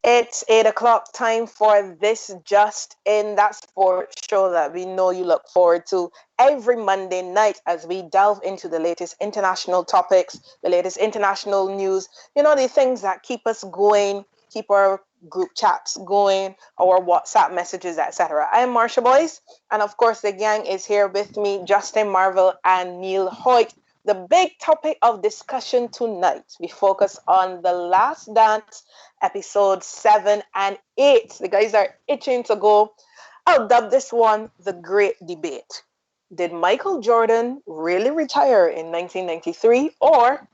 It's 8 o'clock time for this Just In, that sports show that we know you look forward to every Monday night as we delve into the latest international topics, the latest international news, the things that keep us going, keep our group chats going, our WhatsApp messages, etc. I am Marsha Boyce, and of course, the gang is here with me, Justin Marville and Neil Hoyte. The big topic of discussion tonight, we focus on The Last Dance, episode 7 and 8. The guys are itching to go. I'll dub this one the Great Debate. Did Michael Jordan really retire in 1993, or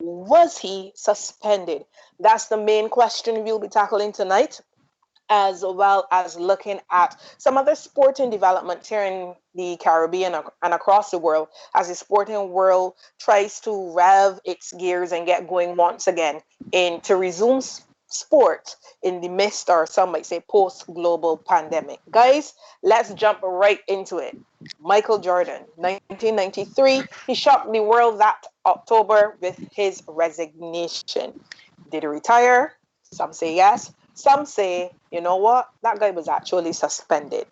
was he suspended? That's the main question we'll be tackling tonight, as well as looking at some other sporting developments here in the Caribbean and across the world as the sporting world tries to rev its gears and get going once again to resume sport in the midst, or some might say post-global pandemic. Guys, let's jump right into it. Michael Jordan, 1993, he shocked the world that October with his resignation. Did he retire? Some say yes. Some say, you know what, that guy was actually suspended.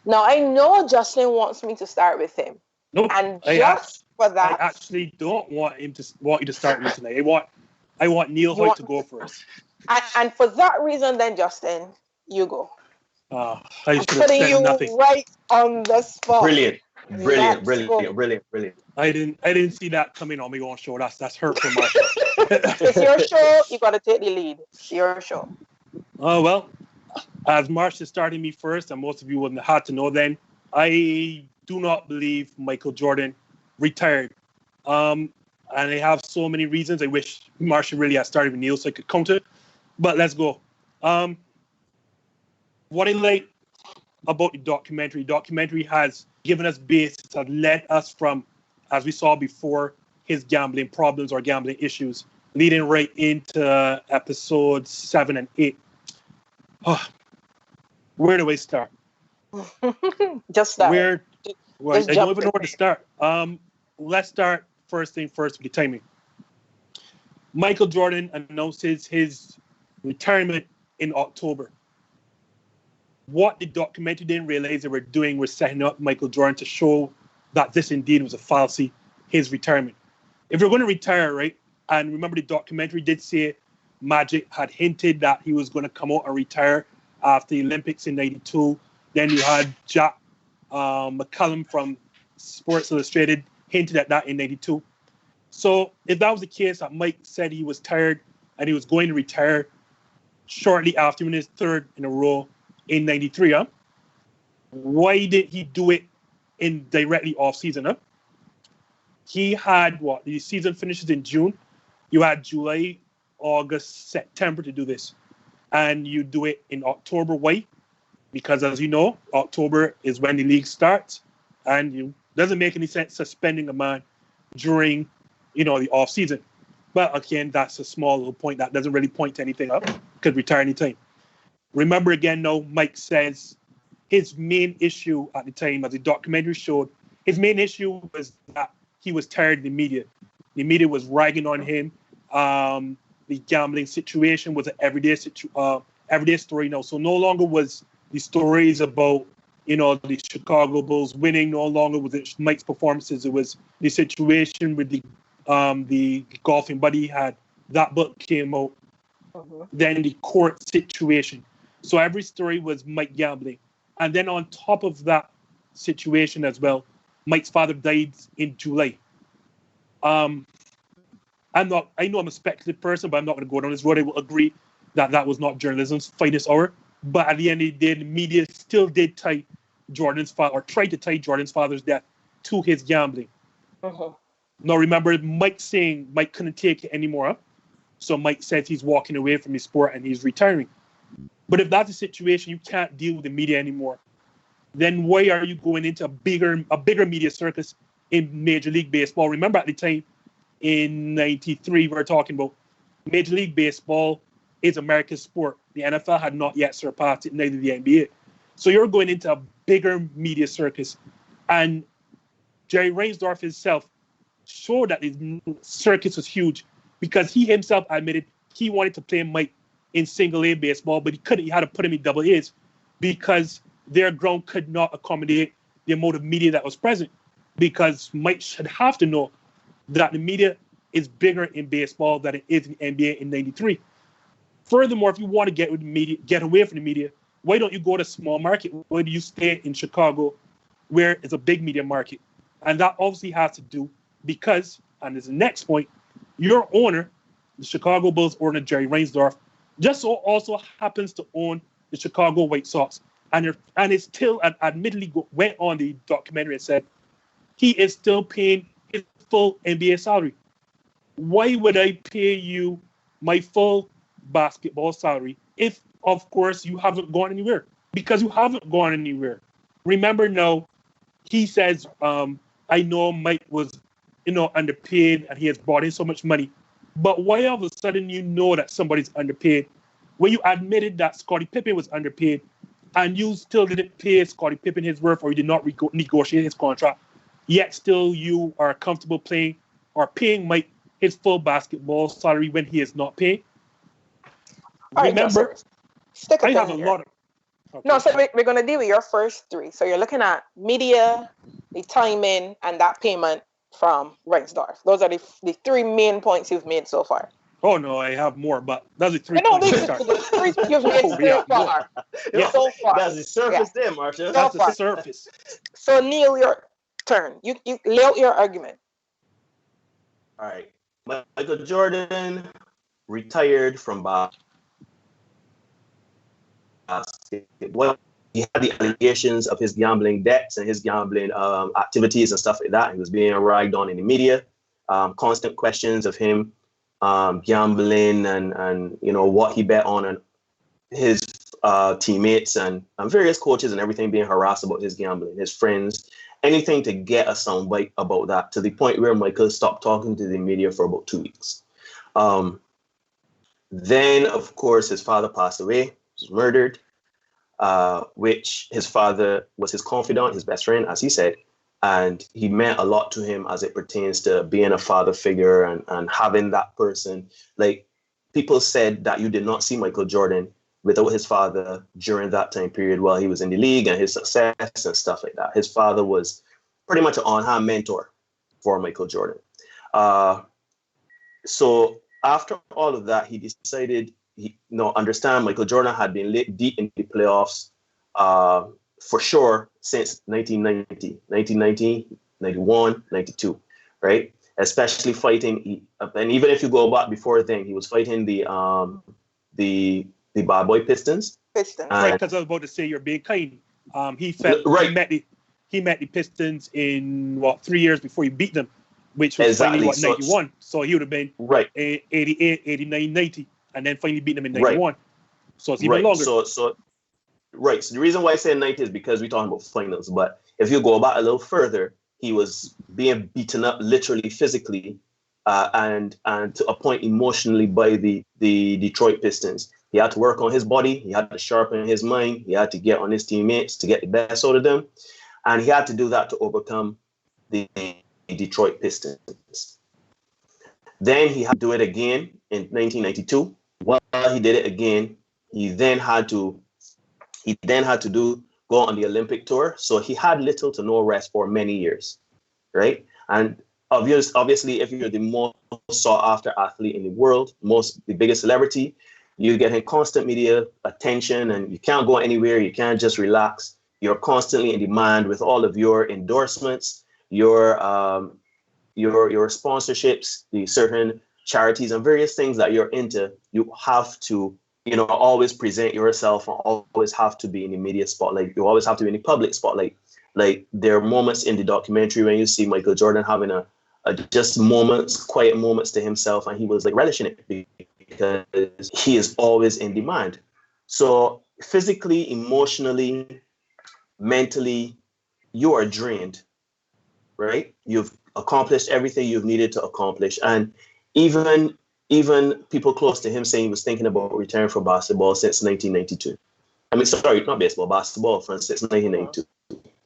Now, I know Justin wants me to start with him. Nope. And just for that... I actually don't want you to start with tonight. I want Neil Hoyte to go first. And for that reason, then, Justin, you go. I I'm putting you nothing. right on the spot. Brilliant. Let's go. Brilliant. I didn't see that coming on me on show. That's hurtful. It's your show. You got to take the lead. It's your show. Oh, well, as Marsha started me first, and most of you wouldn't have had to know then, I do not believe Michael Jordan retired. And I have so many reasons. I wish Marsha really had started with Neil so I could counter. But let's go. What I like about the documentary has given us basis, has led us from, as we saw before, his gambling problems or gambling issues, leading right into episodes 7 and 8. Oh, where do I start? Just start. I don't even know where to start. Let's start first thing first with the timing. Michael Jordan announces his retirement in October. What the documentary didn't realize they were doing was setting up Michael Jordan to show that this indeed was a fallacy, his retirement. If you're going to retire, right, and remember the documentary did say Magic had hinted that he was going to come out and retire after the Olympics in 92. Then you had Jack McCallum from Sports Illustrated hinted at that in 92. So if that was the case, that Mike said he was tired and he was going to retire shortly after winning his third in a row in 93, why did he do it in directly off season? He had the season finishes in June. You had July, August, September to do this. And you do it in October. Why? Because as you know, October is when the league starts. And it doesn't make any sense suspending a man during, the off season. But again, that's a small little point that doesn't really point to anything up. Could retire anytime. Remember again now, Mike says his main issue at the time, as the documentary showed, his main issue was that he was tired of the media. The media was ragging on him. The gambling situation was an everyday story now. So no longer was the stories about, the Chicago Bulls winning. No longer was it Mike's performances. It was the situation with the golfing buddy he had. That book came out. Uh-huh. Then the court situation. So every story was Mike gambling. And then on top of that situation as well, Mike's father died in July. I know I'm a speculative person, but I'm not going to go down this road. I will agree that was not journalism's finest hour. But at the end of the day, the media still did tie Jordan's father, or tried to tie Jordan's father's death to his gambling. Uh-huh. Now remember, Mike saying Mike couldn't take it anymore. So Mike says he's walking away from his sport and he's retiring. But if that's the situation, you can't deal with the media anymore, then why are you going into a bigger media circus in Major League Baseball? Remember at the time, in 93, we were talking about Major League Baseball is America's sport. The NFL had not yet surpassed it, neither the NBA. So you're going into a bigger media circus. And Jerry Reinsdorf himself showed that his circus was huge because he himself admitted he wanted to play Mike in single A baseball, but he couldn't. He had to put him in double A's because their ground could not accommodate the amount of media that was present. Because Mike should have to know that the media is bigger in baseball than it is in NBA in '93. Furthermore, if you want to get with the media, get away from the media, why don't you go to small market? Why do you stay in Chicago, where it's a big media market? And that obviously has to do because, and this is the next point, your owner, the Chicago Bulls owner, Jerry Reinsdorf, just so also happens to own the Chicago White Sox. And it still, admittedly, went on the documentary and said, he is still paying his full NBA salary. Why would I pay you my full basketball salary if, of course, you haven't gone anywhere? Because you haven't gone anywhere. Remember now, he says, I know Mike was, underpaid and he has brought in so much money. But why all of a sudden you know that somebody's underpaid? When you admitted that Scottie Pippen was underpaid and you still didn't pay Scottie Pippen his worth, or you did not negotiate his contract, yet still you are comfortable paying Mike his full basketball salary when he is not paying? Remember, stick I have a lot of... Okay. No, so we're going to deal with your first three. So you're looking at media, the timing, and that payment from Reinsdorf. Those are the three main points you've made so far. Oh, no, I have more, but that's the three points. The three you've made so far. Yeah. So far. That's the surface there, Marsha. That's the surface. So, Neil, your turn. You lay out your argument. All right. Michael Jordan retired from basketball. He had the allegations of his gambling debts and his gambling activities and stuff like that. He was being ragged on in the media. Constant questions of him gambling and what he bet on, and his teammates and various coaches and everything being harassed about his gambling, his friends, anything to get a soundbite about that, to the point where Michael stopped talking to the media for about 2 weeks. Then, of course, his father passed away. He was murdered, which his father was his confidant, his best friend, as he said. And he meant a lot to him as it pertains to being a father figure and having that person. Like, people said that you did not see Michael Jordan without his father during that time period while he was in the league and his success and stuff like that. His father was pretty much an on-hand mentor for Michael Jordan. So after all of that, he decided, understand Michael Jordan had been deep in the playoffs for sure since 1990, 91, 92, right? Especially fighting, and even if you go back before then, he was fighting the Bad Boy Pistons. Right, because I was about to say you're being kind. He met the Pistons in 3 years before he beat them, which was finally 91. So he would have been 88, 89, 90, and then finally beat them in 91. So it's even longer. So the reason why I say 90 is because we're talking about finals. But if you go back a little further, he was being beaten up literally, physically, and to a point emotionally by the Detroit Pistons. He had to work on his body. He had to sharpen his mind. He had to get on his teammates to get the best out of them. And he had to do that to overcome the Detroit Pistons. Then he had to do it again in 1992. While he did it again, he then had to go on the Olympic tour. So he had little to no rest for many years, right? And obviously, if you're the most sought after athlete in the world, the biggest celebrity, you're getting constant media attention and you can't go anywhere. You can't just relax. You're constantly in demand with all of your endorsements, your sponsorships, the certain charities and various things that you're into. You have to, always present yourself and always have to be in the media spotlight. You always have to be in the public spotlight. Like, there are moments in the documentary when you see Michael Jordan having just moments, quiet moments to himself, and he was like relishing it because he is always in demand. So physically, emotionally, mentally, you are drained, right? You've accomplished everything you've needed to accomplish. And even people close to him saying he was thinking about retiring from basketball since 1992. Basketball since 1992.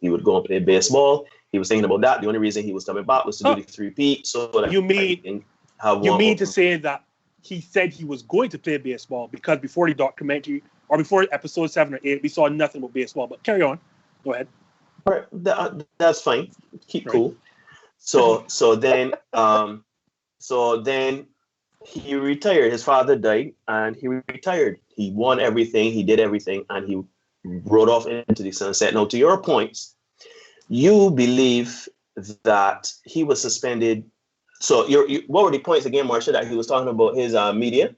He would go and play baseball. He was thinking about that. The only reason he was coming back was to do the three-peat. So that you mean to say that he said he was going to play baseball, because before the documentary or before episode 7 or 8, we saw nothing about baseball. But carry on. Go ahead. All right, that's fine. Keep Right. cool. So then he retired. His father died, and he retired. He won everything. He did everything, and he rode off into the sunset. Now, to your points, you believe that he was suspended. So, what were the points again, Marsha? That he was talking about his media,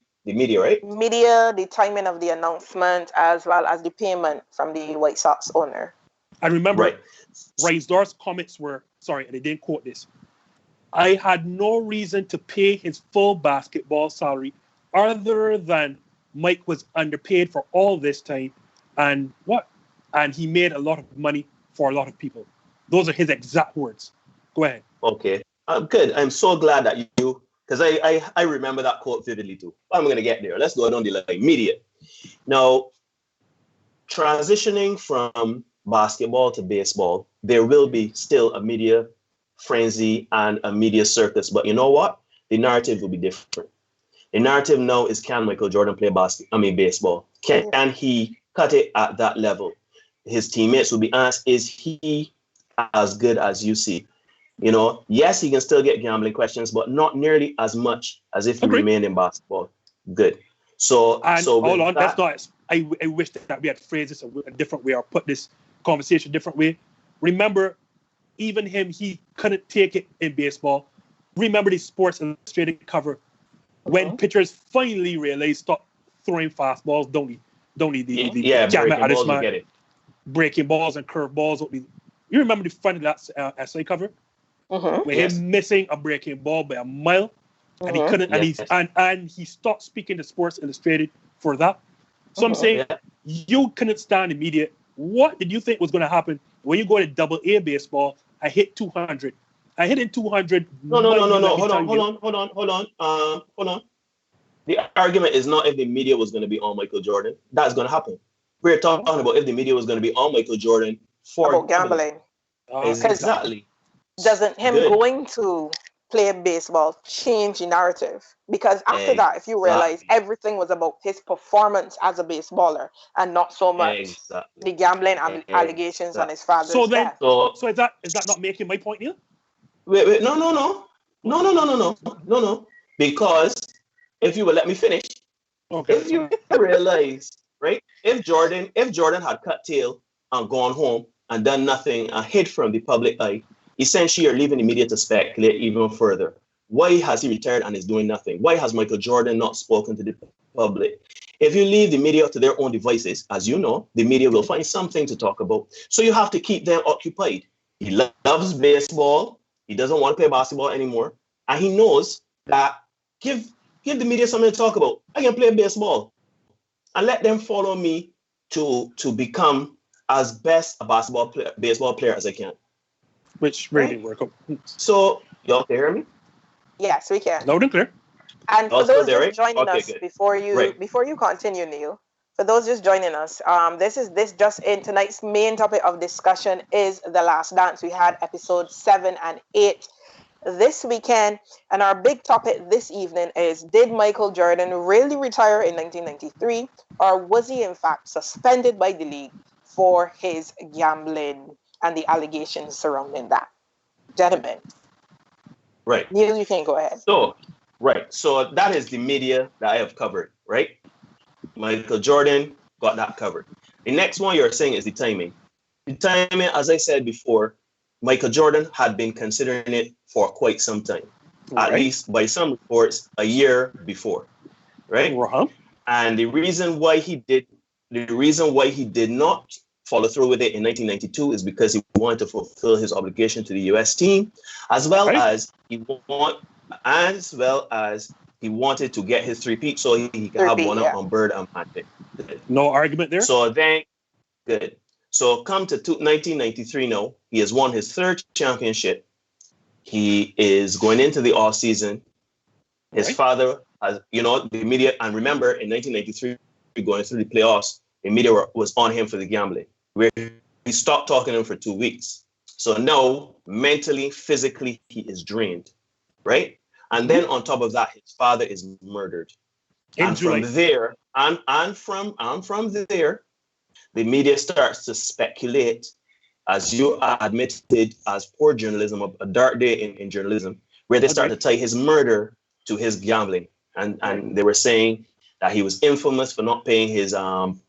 right? Media, the timing of the announcement, as well as the payment from the White Sox owner. I remember Right. Reinsdorf's comments were, sorry, they didn't quote this. I had no reason to pay his full basketball salary other than Mike was underpaid for all this time, and he made a lot of money for a lot of people. Those are his exact words. Go ahead. Okay. Good. I'm so glad that you, because I remember that quote vividly too. I'm going to get there. Let's go down the line. Media. Now, transitioning from basketball to baseball, there will be still a media frenzy and a media circus. But you know what? The narrative will be different. The narrative now is, can Michael Jordan play baseball? Can he cut it at that level? His teammates will be asked, is he as good as you see? You know, yes, he can still get gambling questions, but not nearly as much as if he remained in basketball. Good. So hold on, that's not. I wish that we had phrased this a different way or put this conversation a different way. Remember, even him, he couldn't take it in baseball. Remember the Sports Illustrated cover when pitchers finally realized stop throwing fastballs, don't he? Breaking balls, you get it. Breaking balls and curve balls. You remember the front of that essay cover? With him missing a breaking ball by a mile, and he couldn't, and he stopped speaking to Sports Illustrated for that. So I'm saying, you couldn't stand the media. What did you think was going to happen when you go to AA baseball? I hit 200. I hit in 200. No. Hold on. The argument is not if the media was going to be on Michael Jordan. That's going to happen. We're talking about if the media was going to be on Michael Jordan for gambling. Exactly. Doesn't him going to play baseball change the narrative? Because after that, if you realize everything was about his performance as a baseballer and not so much the gambling allegations on his father's death. So is that not making my point here? Wait, no. Because if you will let me finish, if you realize, right, if Jordan had cut tail and gone home and done nothing and hid from the public eye, essentially you're leaving the media to speculate even further. Why has he retired and is doing nothing? Why has Michael Jordan not spoken to the public? If you leave the media to their own devices, as you know, the media will find something to talk about. So you have to keep them occupied. He loves baseball. He doesn't want to play basketball anymore. And he knows that give the media something to talk about. I can play baseball. And let them follow me to become as best a baseball player as I can. Which really didn't work out. So, y'all can hear me? Yes, we can. Loud and clear. And for those just joining us, before you continue, Neil, for those just joining us, this just in. Tonight's main topic of discussion is The Last Dance. We had episodes 7 and 8 this weekend, and our big topic this evening is: did Michael Jordan really retire in 1993, or was he in fact suspended by the league for his gambling and the allegations surrounding that? Gentlemen. Right. Neil, you can go ahead. So that is the media that I have covered, right? Michael Jordan got that covered. The next one you're saying is the timing. The timing, as I said before, Michael Jordan had been considering it for quite some time, at least by some reports a year before, right? And the reason why he did not follow through with it in 1992 is because he wanted to fulfill his obligation to the U.S. team, as well as he wanted to get his three-peat so he could have one up on Bird and Magic. No argument there. So then, good. So come to 1993 now, he has won his third championship. He is going into the off season. His father has, the media, and remember in 1993, going through the playoffs, the media was on him for the gambling, where he stopped talking to him for 2 weeks. So now, mentally, physically, he is drained, right? And then on top of that, his father is murdered. And from there, and from there, the media starts to speculate, as you admitted, as poor journalism, a dark day in journalism, where they start to tie his murder to his gambling. And they were saying that he was infamous for not paying his gambling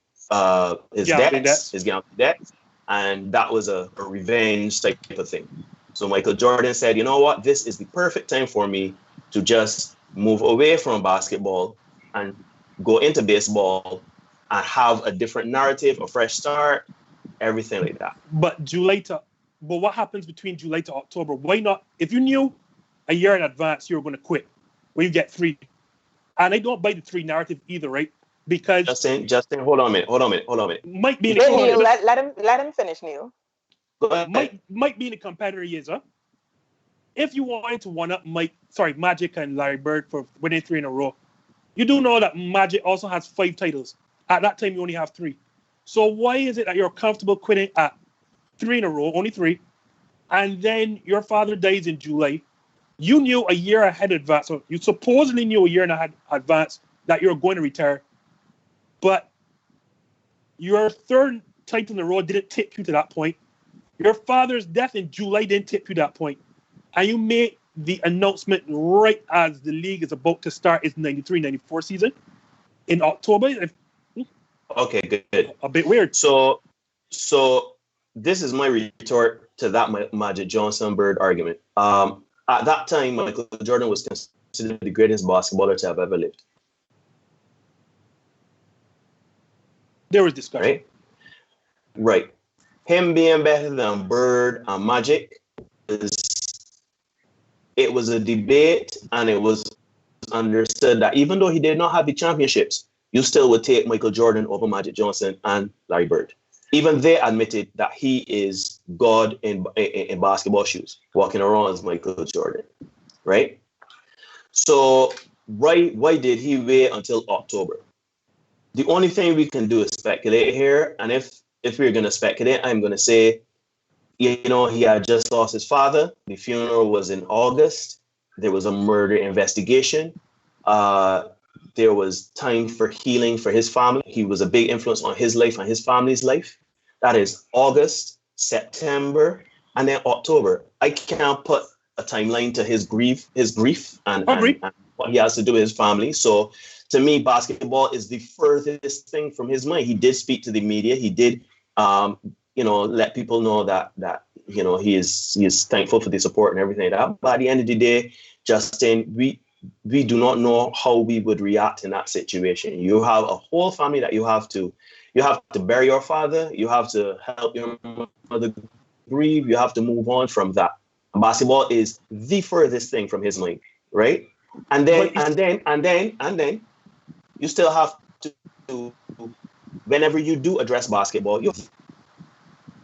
debts, and that was a revenge type of thing. So Michael Jordan said, you know what, this is the perfect time for me to just move away from basketball and go into baseball and have a different narrative, a fresh start, everything like that. But what happens between July to October? Why not? If you knew a year in advance you were going to quit when you get 3, and I don't buy the 3 narrative either, right? Because Justin, hold on a minute. Might be Neil, let him finish, Neil. Might be the competitor he is, huh? If you wanted to one up Magic and Larry Bird for winning 3 in a row, you do know that Magic also has 5 titles. At that time, you only have 3. So why is it that you're comfortable quitting at 3 in a row, only 3, and then your father dies in July? You knew a year ahead advance, so you supposedly knew a year and a half advance that you're going to retire, but your 3rd title in a row didn't tip you to that point. Your father's death in July didn't tip you to that point, and you made the announcement right as the league is about to start its 93-94 season in October. Okay, good. A bit weird. So this is my retort to that Magic Johnson Bird argument. At that time, Michael Jordan was considered the greatest basketballer to have ever lived. There was discussion. Right. Him being better than Bird and Magic, it was a debate, and it was understood that even though he did not have the championships, you still would take Michael Jordan over Magic Johnson and Larry Bird. Even they admitted that he is God in basketball shoes, walking around as Michael Jordan, right? So why did he wait until October? The only thing we can do is speculate here, and if we're going to speculate, I'm going to say, he had just lost his father. The funeral was in August. There was a murder investigation. There was time for healing for his family. He was a big influence on his life and his family's life. That is August, September, and then October. I can't put a timeline to his grief and what he has to do with his family. So to me, basketball is the furthest thing from his mind. He did speak to the media. He did, let people know that he is thankful for the support and everything like that. But at the end of the day, Justin, we do not know how we would react in that situation. You have a whole family that you have to bury your father. You have to help your mother grieve. You have to move on from that. Basketball is the furthest thing from his mind, right? And then you still have to, whenever you do address basketball, you're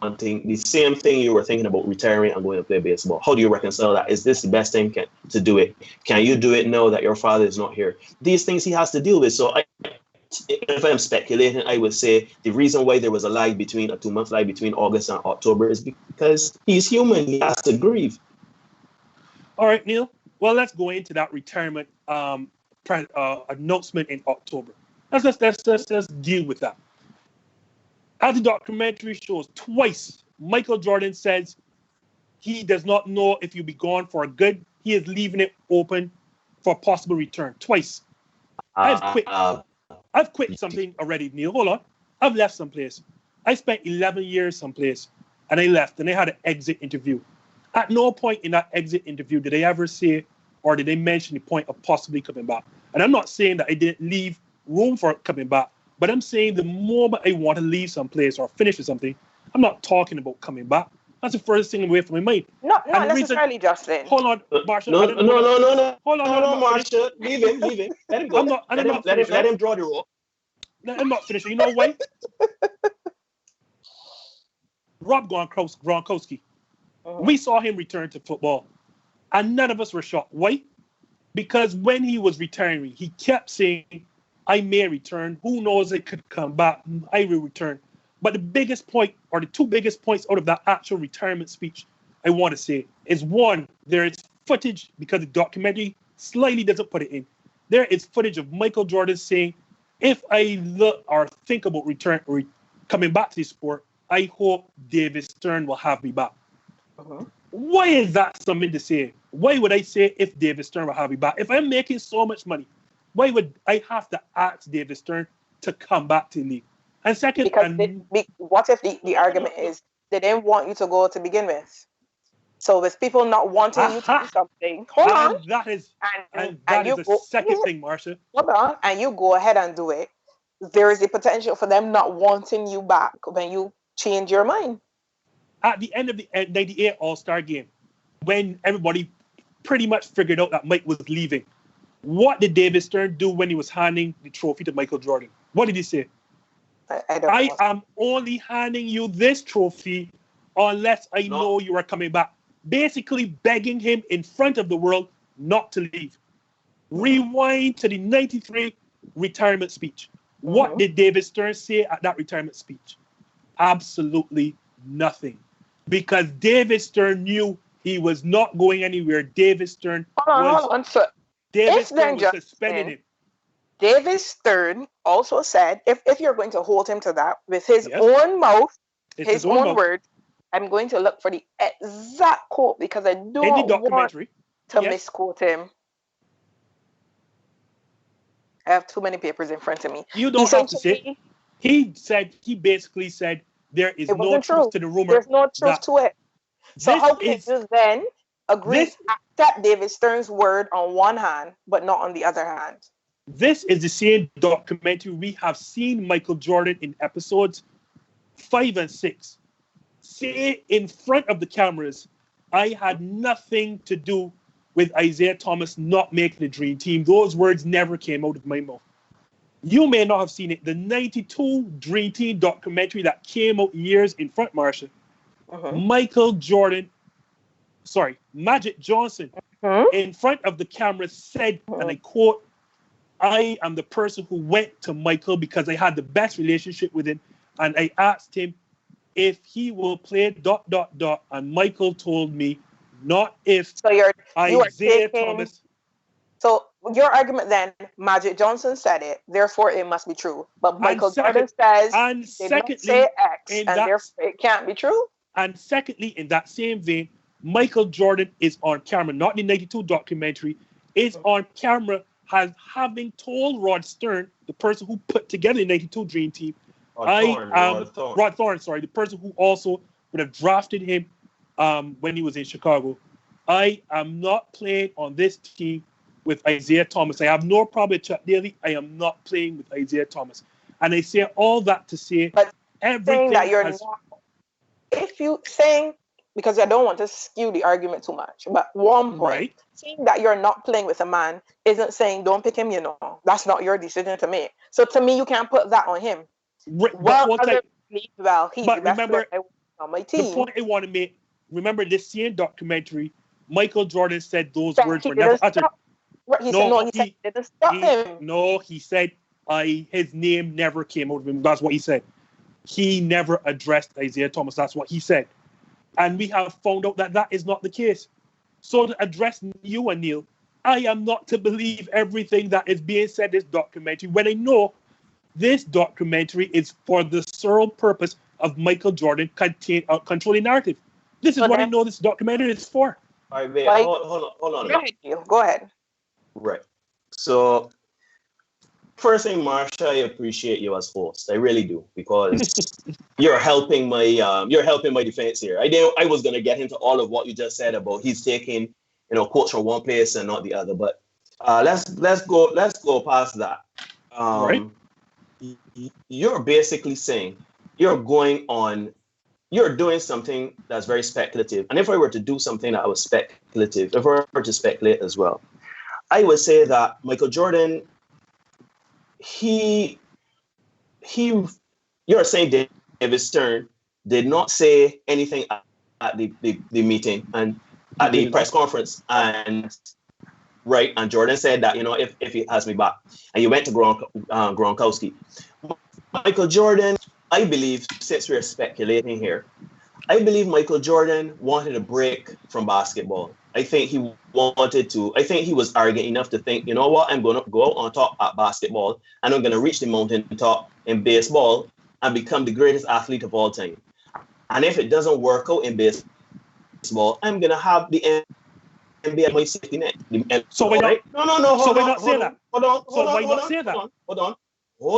wanting the same thing you were thinking about retiring and going to play baseball. How do you reconcile that? Is this the best thing to do it? Can you do it now that your father is not here? These things he has to deal with. So if I'm speculating, I would say the reason why there was a 2-month lag between August and October is because he's human. He has to grieve. All right, Neil. Well, let's go into that retirement announcement in October. Let's deal with that. As the documentary shows, twice Michael Jordan says he does not know if you'll be gone for good. He is leaving it open for possible return. Twice. I've quit something already, Neil. Hold on. I've left someplace. I spent 11 years someplace, and I left, and I had an exit interview. At no point in that exit interview did they ever say or did they mention the point of possibly coming back. And I'm not saying that I didn't leave room for coming back, but I'm saying the moment I want to leave someplace or finish with something, I'm not talking about coming back. That's the first thing away from my mind. Not necessarily, Justin. Hold on, Marsha. No. Hold on, no, Marsha. Leave him. Let him go. Let him draw the rope. I'm not finished. You know why? Rob Gronkowski. We saw him return to football, and none of us were shocked. Why? Because when he was retiring, he kept saying, I may return. Who knows? It could come back. I will return. But the biggest point, or the two biggest points out of that actual retirement speech, I want to say, is one, there is footage because the documentary slightly doesn't put it in. There is footage of Michael Jordan saying, if I look or think about coming back to the sport, I hope David Stern will have me back. Why is that something to say? Why would I say if David Stern will have me back? If I'm making so much money, why would I have to ask David Stern to come back to the league? And second, what if the argument is they didn't want you to go to begin with? So with people not wanting you to do something, hold on. That is the second thing, Marsha. Hold on, and you go ahead and do it. There is a potential for them not wanting you back when you change your mind. At the end of the 98 All-Star game, when everybody pretty much figured out that Mike was leaving, what did David Stern do when he was handing the trophy to Michael Jordan? What did he say? I am only handing you this trophy unless I know you are coming back. Basically begging him in front of the world not to leave. Rewind to the 93 retirement speech. What did David Stern say at that retirement speech? Absolutely nothing. Because David Stern knew he was not going anywhere. David Stern was suspending him. David Stern also said, if you're going to hold him to that, with his own mouth, his own word, I'm going to look for the exact quote because I don't want to misquote him. I have too many papers in front of me. You don't have to say. He basically said there is no truth to the rumor. There's no truth to it. So how can you then agree to accept David Stern's word on one hand, but not on the other hand? This is the same documentary we have seen Michael Jordan in episodes 5 and 6. Say in front of the cameras, I had nothing to do with Isaiah Thomas not making the Dream Team. Those words never came out of my mouth. You may not have seen it. The 92 Dream Team documentary that came out years in front, Marsha. Magic Johnson, in front of the camera said, and I quote, I am the person who went to Michael because I had the best relationship with him, and I asked him if he will play ... and Michael told me not if. So you Isaiah Thomas. So your argument then, Magic Johnson said it, therefore it must be true. But Michael Jordan says they don't say X, and therefore it can't be true. And secondly, in that same vein, Michael Jordan is on camera, not in the 92 documentary, is on camera having told Rod Stern, the person who put together the 92 Dream Team, Rod Thorne, the person who also would have drafted him when he was in Chicago. I am not playing on this team with Isaiah Thomas. I have no problem with Chuck Daly. I am not playing with Isaiah Thomas. And I say all that to say everything that you're not, if you saying, because I don't want to skew the argument too much, but one point, saying that you're not playing with a man isn't saying don't pick him, That's not your decision to make. So to me, you can't put that on him. Remember, he's on my team. The point I want to make, remember this same documentary, Michael Jordan said those words were never uttered. He said he didn't stop him. No, he said his name never came out of him. That's what he said. He never addressed Isaiah Thomas. That's what he said. And we have found out that that is not the case. So to address you and Neil, I am not to believe everything that is being said in this documentary when I know this documentary is for the sole purpose of Michael Jordan controlling narrative. This is what I know this documentary is for. All right, man, hold on. Go ahead, Neil. Go ahead. Right. So, first thing, Marsha, I appreciate you as host. I really do, because you're helping my defense here. I was gonna get into all of what you just said about he's taking quotes from one place and not the other, but let's go past that. Right. You're basically saying you're doing something that's very speculative, and if I were to do something that was speculative, if I were to speculate as well, I would say that Michael Jordan, you're saying David Stern did not say anything at the meeting and at the press conference, and Jordan said that, if he has me back, and you went to Gronkowski. Michael Jordan, I believe, since we're speculating here, I believe Michael Jordan wanted a break from basketball. I think he wanted to. I think he was arrogant enough to think, you know what? I'm going to go out on top at basketball, and I'm going to reach the mountaintop in baseball and become the greatest athlete of all time. And if it doesn't work out in baseball, I'm going to have the NBA my safety net. So why not? Right? No. Hold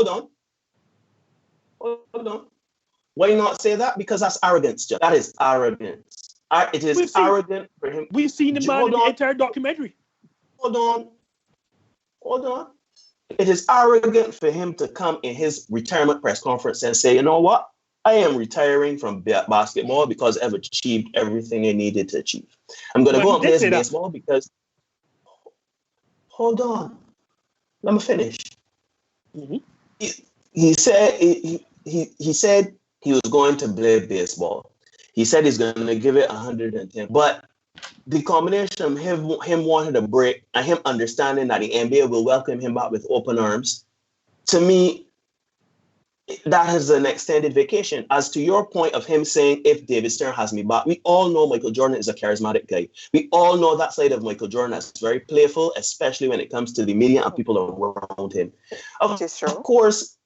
on. Why not say that? Because that's arrogance. That is arrogance. It is arrogant for him. We've seen the man in the entire documentary. Hold on. It is arrogant for him to come in his retirement press conference and say, you know what? I am retiring from basketball because I've achieved everything I needed to achieve. I'm going to go and play baseball because... Hold on. Let me finish. Mm-hmm. He said he was going to play baseball. He said he's going to give it 110. But the combination of him wanting a break and him understanding that the NBA will welcome him back with open arms, to me, that is an extended vacation. As to your point of him saying, if David Stern has me back, we all know Michael Jordan is a charismatic guy. We all know that side of Michael Jordan that's very playful, especially when it comes to the media and people around him. Of course,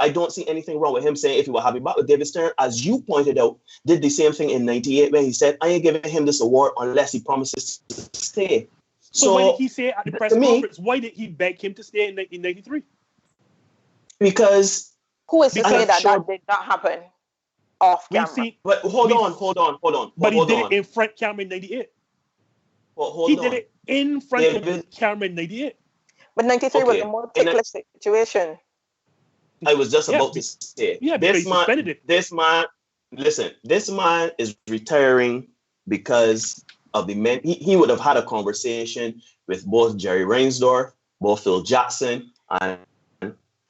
I don't see anything wrong with him saying if he will have me back with David Stern, as you pointed out, did the same thing in 98 when he said, I ain't giving him this award unless he promises to stay. So why did he say at the press conference, why did he beg him to stay in 1993? Because... Who is to say that did not happen off camera? But hold on. But he did it in front camera in 98. He did it in front of camera in 98. But 93 was a more ticklish situation. I was just about to say, this man is retiring because of the men. He would have had a conversation with both Jerry Reinsdorf, both Phil Jackson, and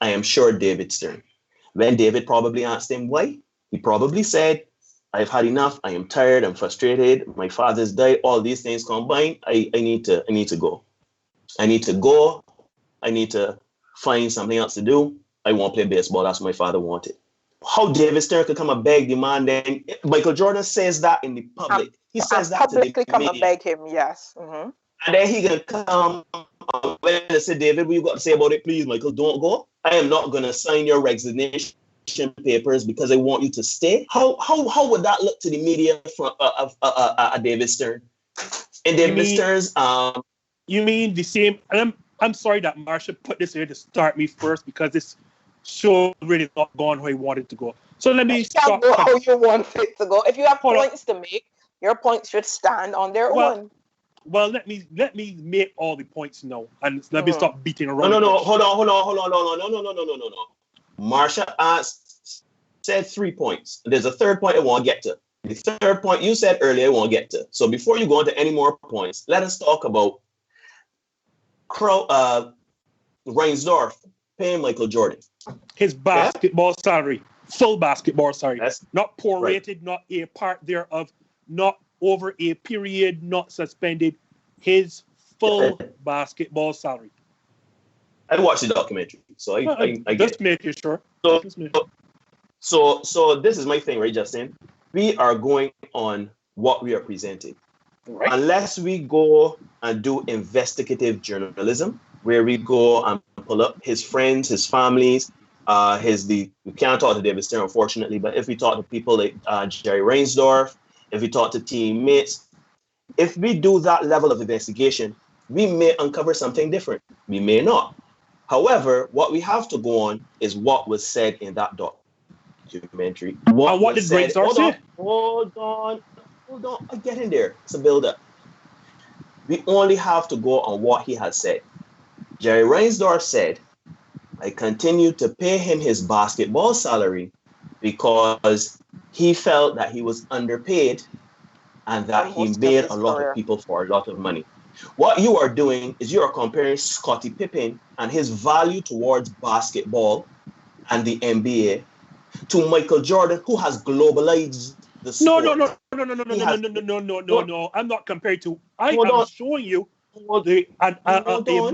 I am sure David Stern. When David probably asked him why, he probably said, I've had enough. I am tired. I'm frustrated. My father's died. All these things combined. I need to go. I need to go. I need to find something else to do. I won't play baseball. That's what my father wanted. How David Stern could come and beg the man then? Michael Jordan says that in the public. He says that publicly come and beg him, yes. Mm-hmm. And then he can come and say, David, what you got to say about it? Please, Michael, don't go. I am not going to sign your resignation papers because I want you to stay. How would that look to the media from David Stern? And David Stern's... You mean the same... I'm sorry that Marsha put this here to start me first because this show really not gone where he wanted to go. So let me start... Go how you want it to go. If you have points to make, your points should stand on their own. Well, let me make all the points now, and let me stop beating around. No. Hold on. No. Marsha said 3 points. There's a third point I want to get to. The third point you said earlier I want to get to. So before you go into any more points, let us talk about Reinsdorf paying Michael Jordan his basketball salary, full basketball salary, not prorated, not a part thereof, not over a period, not suspended, his full basketball salary. I watched the documentary, so I just make it sure. So this is my thing, right, Justin? We are going on what we are presenting. Right. Unless we go and do investigative journalism, where we go and pull up his friends, his families, we can't talk to David Stern, unfortunately, but if we talk to people like Jerry Reinsdorf, if we talk to teammates, if we do that level of investigation, we may uncover something different. We may not. However, what we have to go on is what was said in that documentary. What did Reinsdorf say? Hold on. I get in there. It's a build-up. We only have to go on what he has said. Jerry Reinsdorf said, I continue to pay him his basketball salary because he felt that he was underpaid and that he made a lot of people for a lot of money. What you are doing is you are comparing Scottie Pippen and his value towards basketball and the NBA to Michael Jordan, who has globalized the sport. No. I'm not comparing to. I am showing you the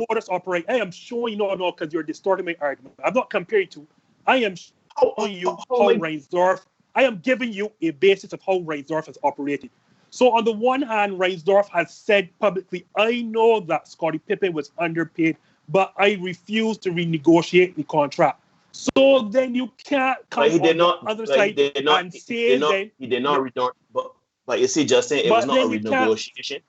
modus operandi. I am showing no, because you're distorting my argument. I'm not comparing to. I am showing you how Reinsdorf. I am giving you a basis of how Reinsdorf has operated. So on the one hand, Reinsdorf has said publicly, I know that Scottie Pippen was underpaid, but I refuse to renegotiate the contract. So then you can't come on the other side and say then... He did not return, but you see, Justin, it was not a renegotiation.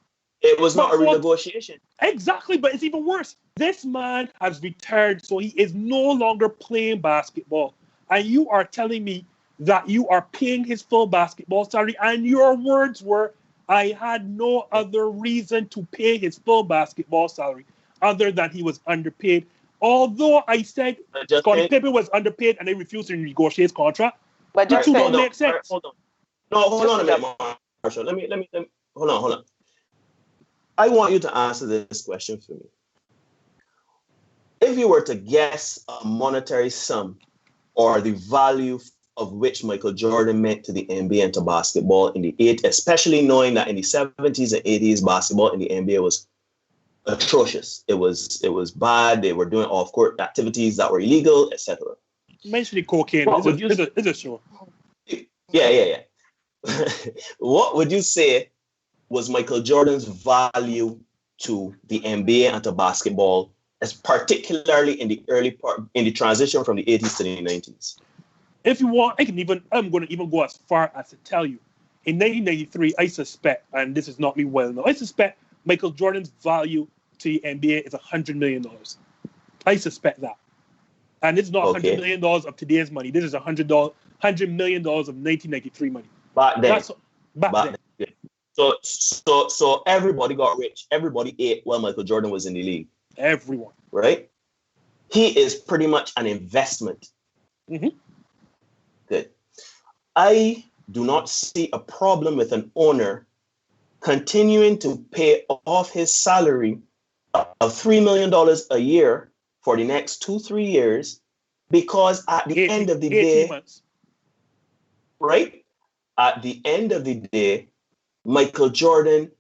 It was not a renegotiation. Exactly, but it's even worse. This man has retired, so he is no longer playing basketball. And you are telling me that you are paying his full basketball salary, and your words were, I had no other reason to pay his full basketball salary other than he was underpaid. Although I said Scottie Pippen was underpaid and they refused to negotiate his contract, but the two don't make sense. Hold on. No, hold on a minute, Marshall. Let me hold on. I want you to answer this question for me. If you were to guess a monetary sum or the value of which Michael Jordan meant to the NBA and to basketball in the 80s, especially knowing that in the 70s and 80s, basketball in the NBA was atrocious. It was bad. They were doing off-court activities that were illegal, etc. Mentioning cocaine is a show. Yeah. What would you say was Michael Jordan's value to the NBA and to basketball, as particularly in the early part, in the transition from the 80s to the 90s? If you want, I'm going to even go as far as to tell you, in 1993, I suspect, and this is not me well known, I suspect Michael Jordan's value to the NBA is $100 million. I suspect that. And it's not $100 million of today's money. This is $100 million of 1993 money. Back then. Back then. Yeah. So everybody got rich. Everybody ate while Michael Jordan was in the league. Everyone. Right? He is pretty much an investment. Mm-hmm. Good. I do not see a problem with an owner continuing to pay off his salary of $3 million a year for the next 2-3 years, because at the end of the day, months. Right? At the end of the day, Michael Jordan,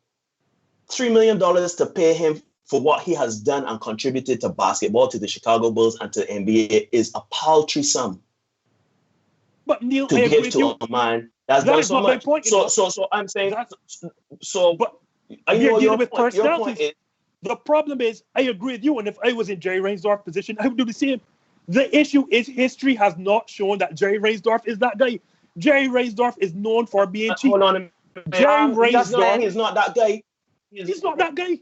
$3 million to pay him for what he has done and contributed to basketball, to the Chicago Bulls, and to the NBA is a paltry sum. But Neil, to give to a man that's done so much. So I'm saying But I know your with point. Your point is, the problem is, I agree with you, and if I was in Jerry Reinsdorf's position, I would do the same. The issue is history has not shown that Jerry Reinsdorf is that guy. Jerry Reinsdorf is known for being cheap. Hold on a minute. Jerry Reinsdorf is not that guy. He's not that guy.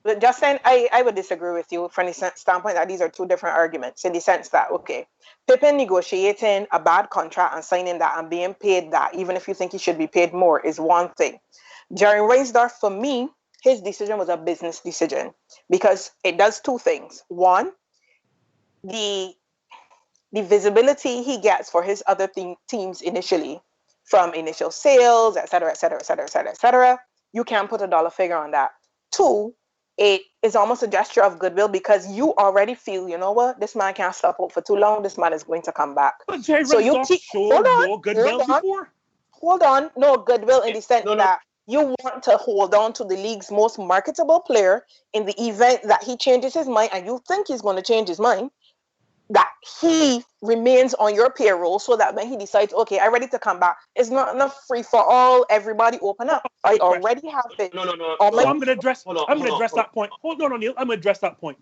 But Justin, I would disagree with you from the standpoint that these are two different arguments, in the sense that, okay, Pippen negotiating a bad contract and signing that and being paid that, even if you think he should be paid more, is one thing. Jerry Reinsdorf, for me, his decision was a business decision because it does two things. One, the visibility he gets for his other teams initially, from initial sales, et cetera, you can't put a dollar figure on that. Two, it is almost a gesture of goodwill because you already feel, you know what, this man can't stop out for too long. This man is going to come back. But Jerry Reinsdorf showed no goodwill before. Hold on, no goodwill in the sense that you want to hold on to the league's most marketable player in the event that he changes his mind, and you think he's going to change his mind, that he remains on your payroll so that when he decides, okay, I'm ready to come back, it's not enough free for all, everybody open up. I already have it. No. I'm going to address that point. Hold on, Neil. I'm going to address that point.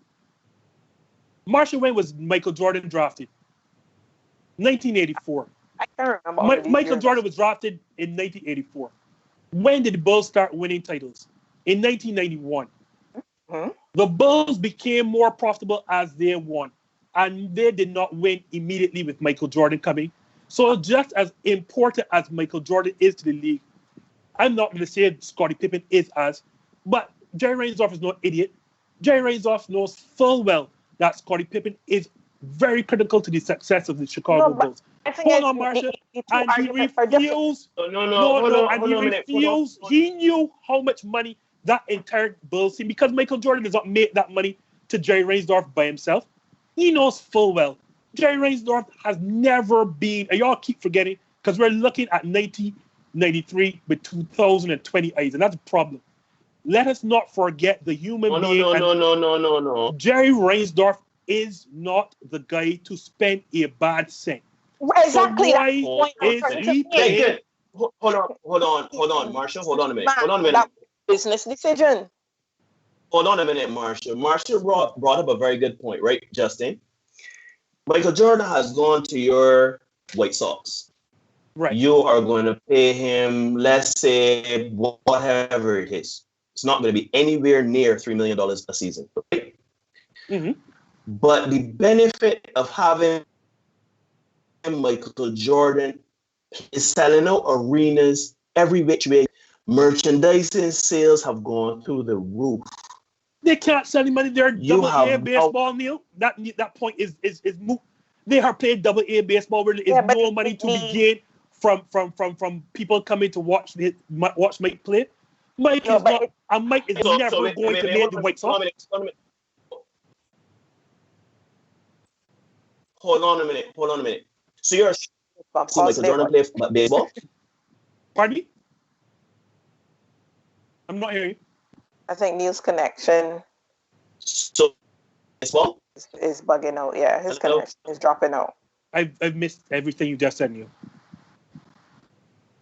Marshall, when was Michael Jordan drafted? 1984. I can't remember. Michael Jordan was drafted in 1984. When did the Bulls start winning titles? In 1991. Mm-hmm. The Bulls became more profitable as they won. And they did not win immediately with Michael Jordan coming. So just as important as Michael Jordan is to the league, I'm not going to say Scottie Pippen is but Jerry Reinsdorf is no idiot. Jerry Reinsdorf knows full well that Scottie Pippen is very critical to the success of the Chicago Bulls. Hold on, Marcia. And he refused. He knew how much money that entire Bulls team, because Michael Jordan does not make that money to Jerry Reinsdorf by himself. He knows full well. Jerry Reinsdorf has never been, and y'all keep forgetting, because we're looking at 1993 with 2020 eyes, and that's a problem. Let us not forget the human being. No. Jerry Reinsdorf is not the guy to spend a bad cent. Exactly. So why is he paying hold on, Marshall. Hold on a minute. Hold on a minute. That business decision. Hold on a minute, Marshall. Marshall brought up a very good point, right, Justin? Michael Jordan has gone to your White Sox. Right. You are going to pay him, let's say, whatever it is. It's not going to be anywhere near $3 million a season. Right? Mm-hmm. But the benefit of having Michael Jordan is selling out arenas every which way. Merchandising sales have gone through the roof. They can't sell any money. They're double A baseball, Neil. That point is moot. They are playing double A baseball where there is no money to be gained from people coming to watch Mike play. Mike is never going to make the White Sox. Hold on a minute. So you're see Michael Jordan play baseball? Pardon me? I'm not hearing you. I think Neil's connection So baseball is bugging out. Yeah, his connection is dropping out. I've missed everything you just said, Neil.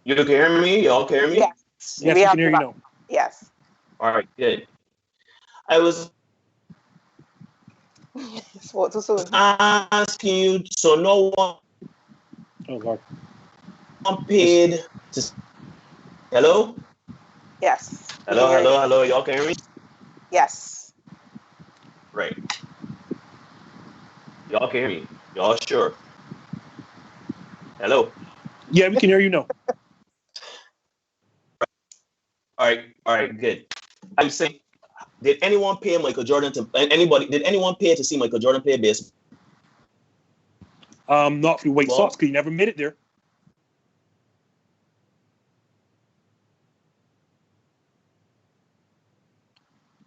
You can hear me? Y'all can hear me? Yes. Yes, we can hear you now. Yes. All right, good. I was Spoke too soon. asking you, so no one paid to... Hello? Yes. Hello. Y'all can hear me? Yes. Right. Y'all can hear me? Y'all sure? Hello? Yeah, we can hear you now. All right, good. I'm saying, did anyone pay Michael Jordan did anyone pay to see Michael Jordan play baseball? Not through White Sox, because he never made it there.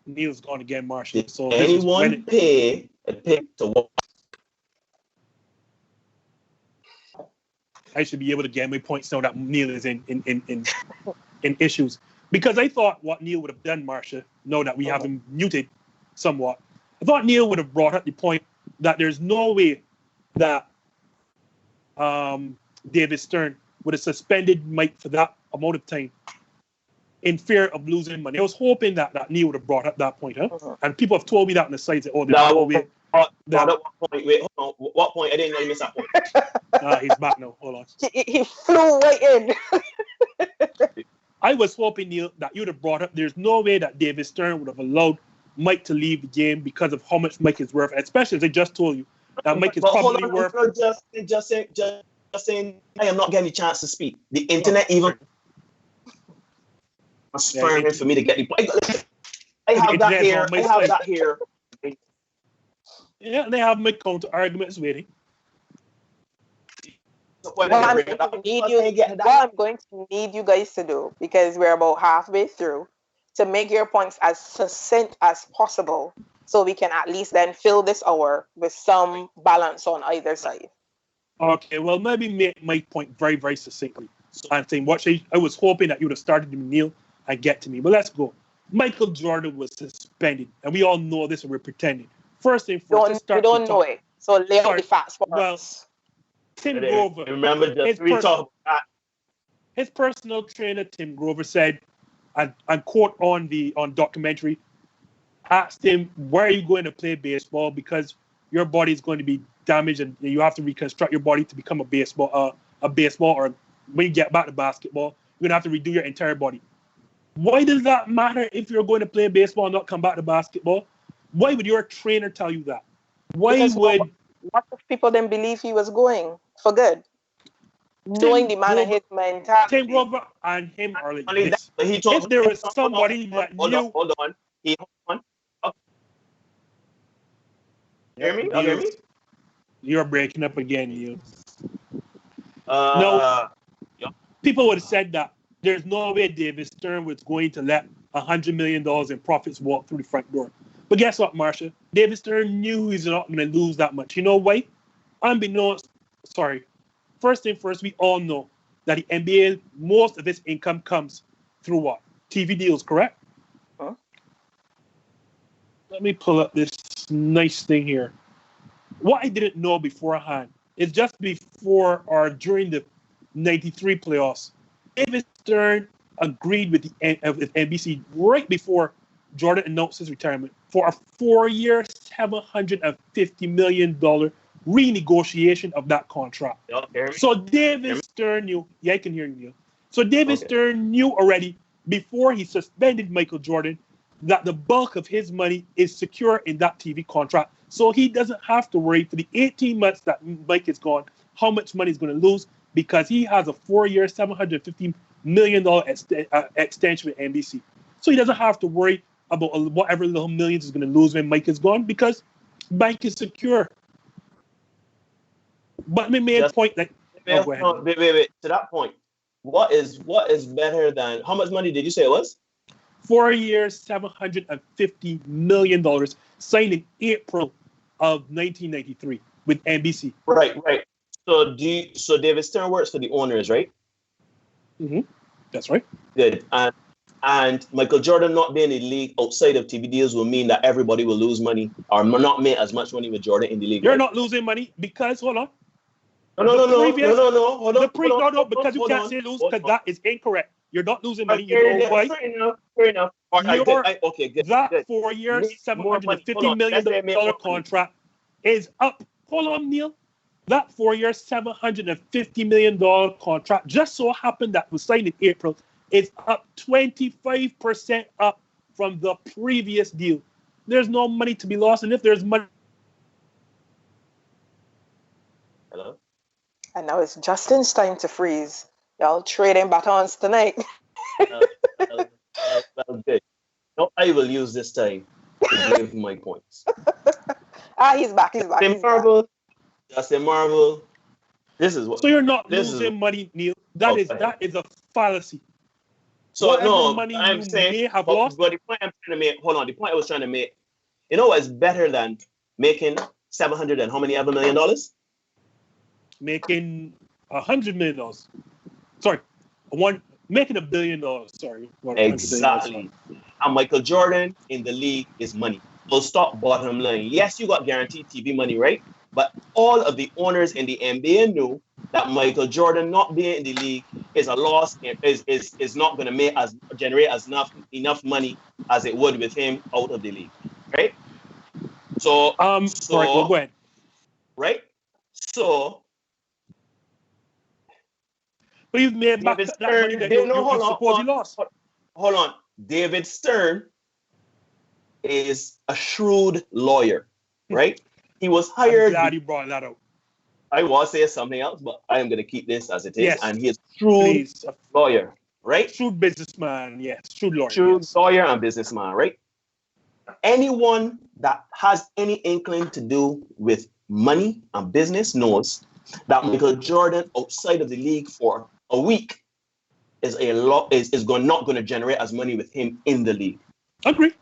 Neil's gone again, Marshall. Did So anyone pay to watch? I should be able to get my points now that Neil is in issues. Because I thought what Neil would have done, Marcia, now that we have him muted somewhat, I thought Neil would have brought up the point that there's no way that David Stern would have suspended Mike for that amount of time in fear of losing money. I was hoping that Neil would have brought up that point, huh? And people have told me that on the site. There's no way. Wait, hold on. What point? I didn't know you missed that point. He's back now. Hold on. He flew right in. I was hoping, Neil, that you'd have brought up there's no way that David Stern would have allowed Mike to leave the game because of how much Mike is worth, especially as I just told you that Mike is probably worth. Just saying, I am not getting a chance to speak. The internet even spurring for me to get the. I have that here. Yeah, they have my counter arguments waiting. What I'm going to need you guys to do, because we're about halfway through, to make your points as succinct as possible so we can at least then fill this hour with some balance on either side. Okay, well, maybe make my point very, very succinctly. So I'm saying, I was hoping that you would have started with Neil and get to me, but let's go. Michael Jordan was suspended, and we all know this, and we're pretending. First thing first, we don't know it, so lay out the facts for us. Tim Grover. Remember, his personal trainer, Tim Grover, said, and quote on documentary, asked him, "Where are you going to play baseball? Because your body is going to be damaged, and you have to reconstruct your body to become a baseball, or when you get back to basketball, you're gonna have to redo your entire body." Why does that matter if you're going to play baseball and not come back to basketball? Why would your trainer tell you that? What if people didn't believe he was going for good? Knowing the man and his mentality. Tim Grover and him are like this. If there was somebody that knew... Hold on. Hear me? You're breaking up again, you. No. People would have said that there's no way David Stern was going to let $100 million in profits walk through the front door. But guess what, Marsha? David Stern knew he's not going to lose that much. You know why? First thing first, we all know that the NBA, most of its income comes through what? TV deals, correct? Huh? Let me pull up this nice thing here. What I didn't know beforehand is just before or during the 93 playoffs, David Stern agreed with with NBC right before Jordan announced his retirement for a 4-year, $750 million renegotiation of that contract. So David Stern knew, yeah, I can hear you, Neil. So David Stern knew already before he suspended Michael Jordan that the bulk of his money is secure in that TV contract. So he doesn't have to worry for the 18 months that Mike is gone, how much money he's going to lose, because he has a 4-year, $750 million extension with NBC. So he doesn't have to worry about whatever little millions is going to lose when Mike is gone, because bank is secure. But my main point, like, wait. To that point, what is better than, how much money did you say it was? 4 years, $750 million, signed in April of 1993 with NBC. Right. So David Stern works for the owners, right? Mm-hmm. That's right. Good. And Michael Jordan not being in the league outside of TV deals will mean that everybody will lose money or not make as much money with Jordan in the league. You're not losing money because, hold on. No. Hold on. Because you can't say lose, because that is incorrect. You're not losing money. You know why? Fair enough. Good. That 4 years, $750 million contract is up. Hold on, Neil. That 4 year, $750 million contract just so happened that was signed in April is up 25% up from the previous deal. There's no money to be lost, and if there's money. Hello? And now it's Justin's time to freeze. Y'all trading batons tonight. Well, good. No, I will use this time to give my points. He's back. Justin Marville. This is what. So you're not losing money, Neil. That is a fallacy. So whatever no, money I'm you saying, may have lost. But the point I'm trying to make. Hold on. The point I was trying to make. You know what's better than making $700 and how many other $1 million? Making $100 million. Sorry, making $1 billion. Sorry. Exactly. And Michael Jordan in the league is money. So stop bottom line. Yes, you got guaranteed TV money, right? But all of the owners in the NBA knew that Michael Jordan not being in the league is a loss. Is not going to generate enough money as it would with him out of the league, right? So sorry, go ahead. Right. So. But you've made back that money that you suppose you lost. Hold on. David Stern is a shrewd lawyer, right? He was hired. I'm glad you brought that out. I was saying something else, but I am going to keep this as it is. Yes. And he is a shrewd lawyer, right? Shrewd businessman, yes. Shrewd lawyer. Lawyer and businessman, right? Anyone that has any inkling to do with money and business knows that Michael Jordan outside of the league for a week is not going to generate as money with him in the league. Agree.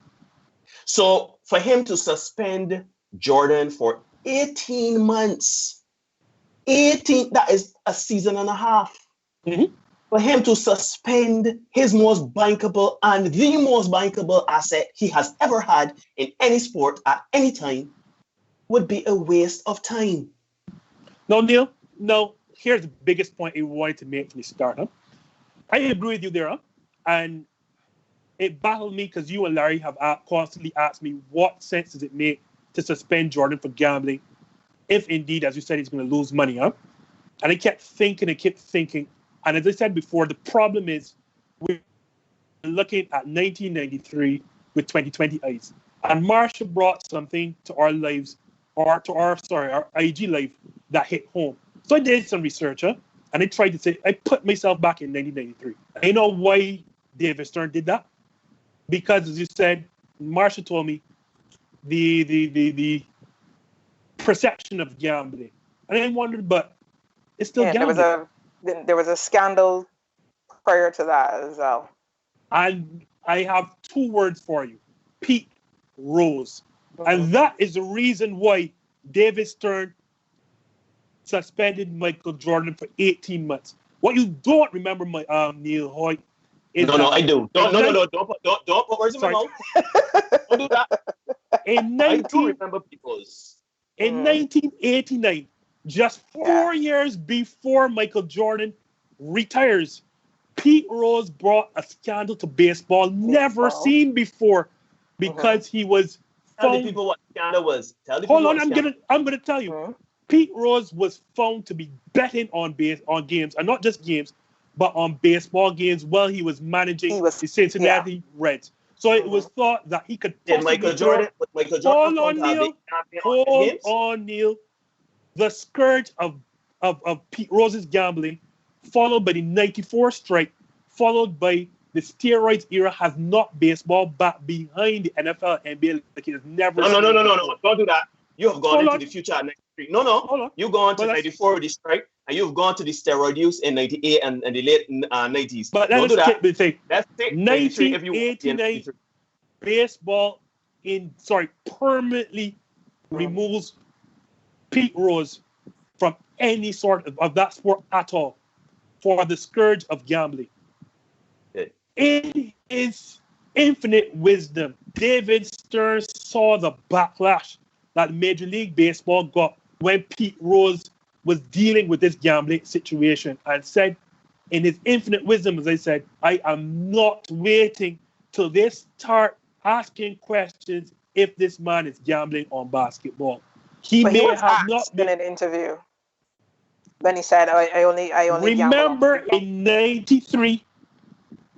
So for him to suspend Jordan for 18 months, that is a season and a half. Mm-hmm. For him to suspend his most bankable and the most bankable asset he has ever had in any sport at any time would be a waste of time. No, Neil. No, here's the biggest point I wanted to make from the start. Huh? I agree with you there. Huh? And it baffled me because you and Larry have constantly asked me what sense does it make to suspend Jordan for gambling if indeed, as you said, he's going to lose money. Huh? And I kept thinking. And as I said before, the problem is we're looking at 1993 with 2020 eyes. And Marsha brought something to our lives, or to our IG life that hit home. So I did some research, and I tried to say, I put myself back in 1993. And you know why David Stern did that? Because, as you said, Marsha told me the perception of gambling. And I wondered, but it's still gambling. There was a scandal prior to that as well. And I have 2 words for you. Pete Rose. Mm-hmm. And that is the reason why David Stern suspended Michael Jordan for 18 months. What you don't remember, Neil Hoyte, is No, I do. Don't put words in my mouth. Don't do that. I do remember people's. In 1989, just 4 years before Michael Jordan retires, Pete Rose brought a scandal to baseball never seen before because he was Tell the people what scandal was. Tell the Hold people on, what I'm gonna tell you. Pete Rose was found to be betting on games, and not just games, but on baseball games while he was managing the Cincinnati Reds. So it was thought that he could possibly Michael Jordan hold on, Neil. The scourge of Pete Rose's gambling, followed by the 94 strike, followed by the steroids era, has knocked baseball back behind the NFL and NBA like it has never No. Don't do that. You have gone into the future at 93. No. You've gone to 94 with the strike, and you've gone to the steroid use in 98 and the late 90s. But don't do that. Let's take 1989 baseball permanently removes Pete Rose from any sort of that sport at all for the scourge of gambling. In his infinite wisdom, David Stern saw the backlash that Major League Baseball got when Pete Rose was dealing with this gambling situation and said, in his infinite wisdom, as I said, I am not waiting till they start asking questions if this man is gambling on basketball. He was asked in an interview when he said, I only remember in 93,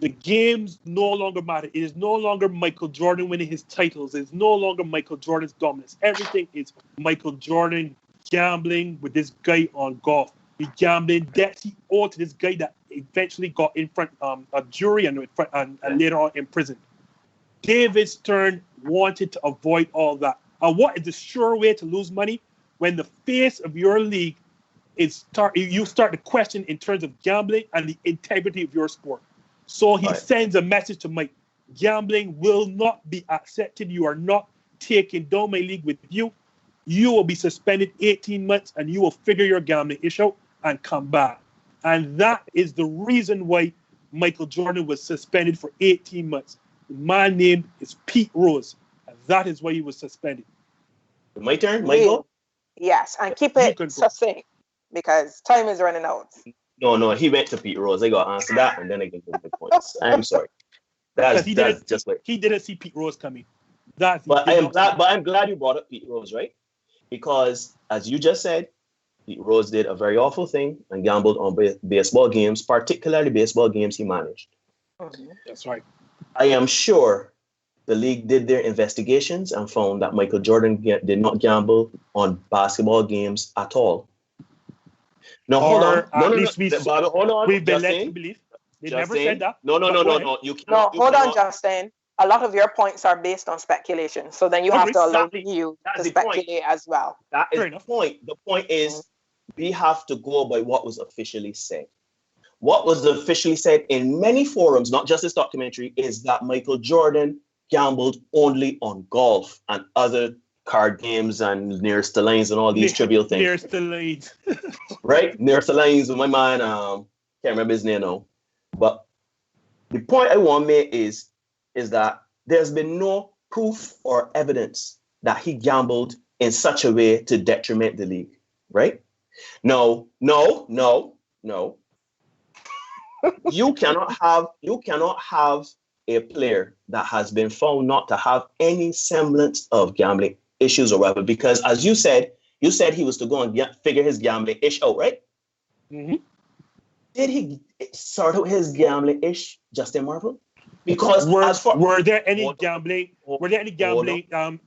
the games no longer matter. It is no longer Michael Jordan winning his titles. It's no longer Michael Jordan's dominance. Everything is Michael Jordan gambling with this guy on golf. The gambling debts he owed to this guy that eventually got in front of a jury and later on in prison. David Stern wanted to avoid all that. And what is the sure way to lose money? When the face of your league you start to question in terms of gambling and the integrity of your sport. So he sends a message to Mike. Gambling will not be accepted. You are not taking down my league with you. You will be suspended 18 months and you will figure your gambling issue out and come back. And that is the reason why Michael Jordan was suspended for 18 months. My name is Pete Rose. And that is why he was suspended. My turn, Michael? Yes, and keep it succinct because time is running out. No, he went to Pete Rose. I got to answer that, and then I can give the points. I'm sorry. That's just like he didn't see Pete Rose coming. But I'm glad you brought up Pete Rose, right? Because as you just said, Pete Rose did a very awful thing and gambled on baseball games, particularly baseball games he managed. That's right. I am sure the league did their investigations and found that Michael Jordan did not gamble on basketball games at all. No, hold on. Hold on. We've been led to believe. They never said that. No. You cannot, hold on, Justin. A lot of your points are based on speculation. So then you have to allow you to speculate as well. That is the point. The point is we have to go by what was officially said. What was officially said in many forums, not just this documentary, is that Michael Jordan gambled only on golf and other card games and nearest the lines and all these trivial things. Nearest the lines. Right? Nearest the lines with my man, can't remember his name now. But the point I want to make is that there's been no proof or evidence that he gambled in such a way to detriment the league. Right? No. You cannot have a player that has been found not to have any semblance of gambling issues or whatever, because as you said he was to go and figure his gambling ish out, right? Mm-hmm. Did he sort out his gambling ish, Justin Marville? Because were there any gambling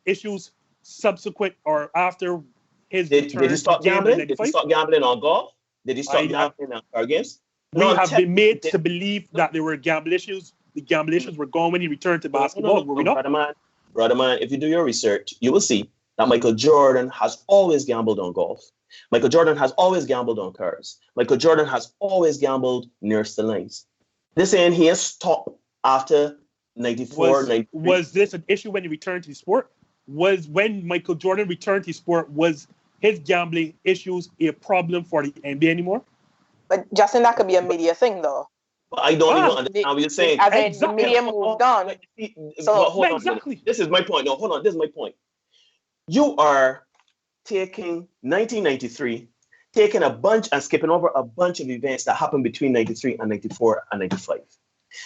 issues subsequent or after his return? Did he stop gambling? Did he stop gambling on golf? Did he stop gambling on card games? We have been made to believe that there were gambling issues. The gambling issues were gone when he returned to basketball. Were we not? Brother man, if you do your research, you will see that Michael Jordan has always gambled on golf. Michael Jordan has always gambled on cards. Michael Jordan has always gambled nearest the lines. This ain't he has stopped after 94, 93. Was this an issue when he returned to the sport? Was when Michael Jordan returned to the sport, was his gambling issues a problem for the NBA anymore? But Justin, that could be a media thing though. But I don't even understand what you're saying. As in the media moved on. Exactly. This is my point. No, hold on. This is my point. You are taking 1993, taking a bunch and skipping over a bunch of events that happened between 93 and 94 and 95.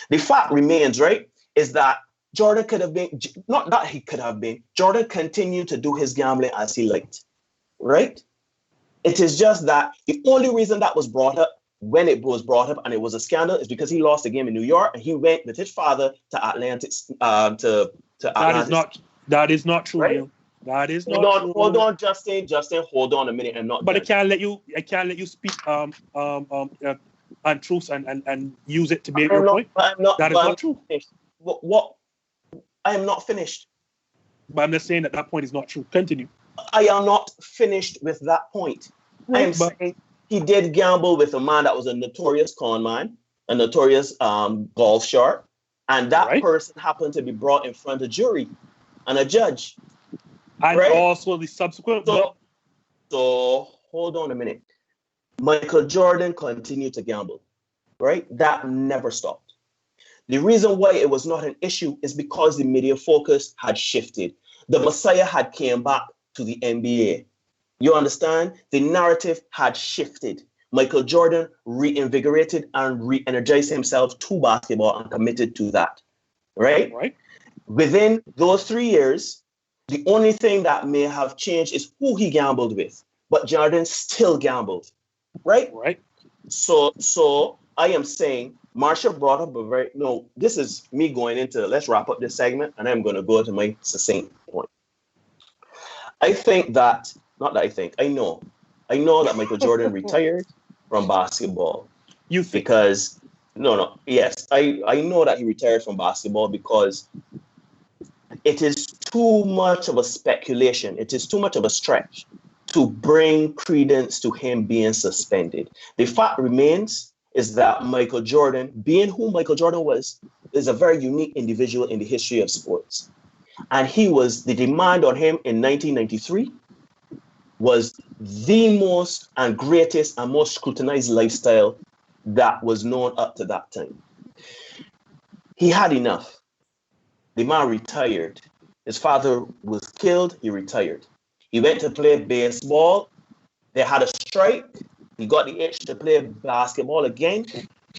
The fact remains, right, is that Jordan could have been, not that he could have been, Jordan continued to do his gambling as he liked, right? It is just that the only reason that was brought up when it was brought up and it was a scandal is because he lost a game in New York and he went with his father to Atlantic, to Atlantic. That is not true, right? Neil. That is not true. Hold on, Justin, hold on a minute. But I can't let you speak untruths and use it to make your point. That is not true. What? I am not finished. But I'm just saying that point is not true. Continue. I am not finished with that point. I am saying he did gamble with a man that was a notorious con man, a notorious golf shark, and that person happened to be brought in front of a jury and a judge. And also the subsequent. So hold on a minute. Michael Jordan continued to gamble, right? That never stopped. The reason why it was not an issue is because the media focus had shifted. The Messiah had came back to the NBA. You understand? The narrative had shifted. Michael Jordan reinvigorated and re-energized himself to basketball and committed to that, right? Within those 3 years, the only thing that may have changed is who he gambled with, but Jordan still gambled, right? So I am saying, Marsha brought up this is me going into, let's wrap up this segment, and I'm going to go to my succinct point. I know that Michael Jordan retired from basketball. Yes, I know that he retired from basketball because it is too much of a speculation. It is too much of a stretch to bring credence to him being suspended. The fact remains is that Michael Jordan, being who Michael Jordan was, is a very unique individual in the history of sports. And the demand on him in 1993 was the most and greatest and most scrutinized lifestyle that was known up to that time. He had enough. The man retired. His father was killed. He retired. He went to play baseball. They had a strike. He got the itch to play basketball again,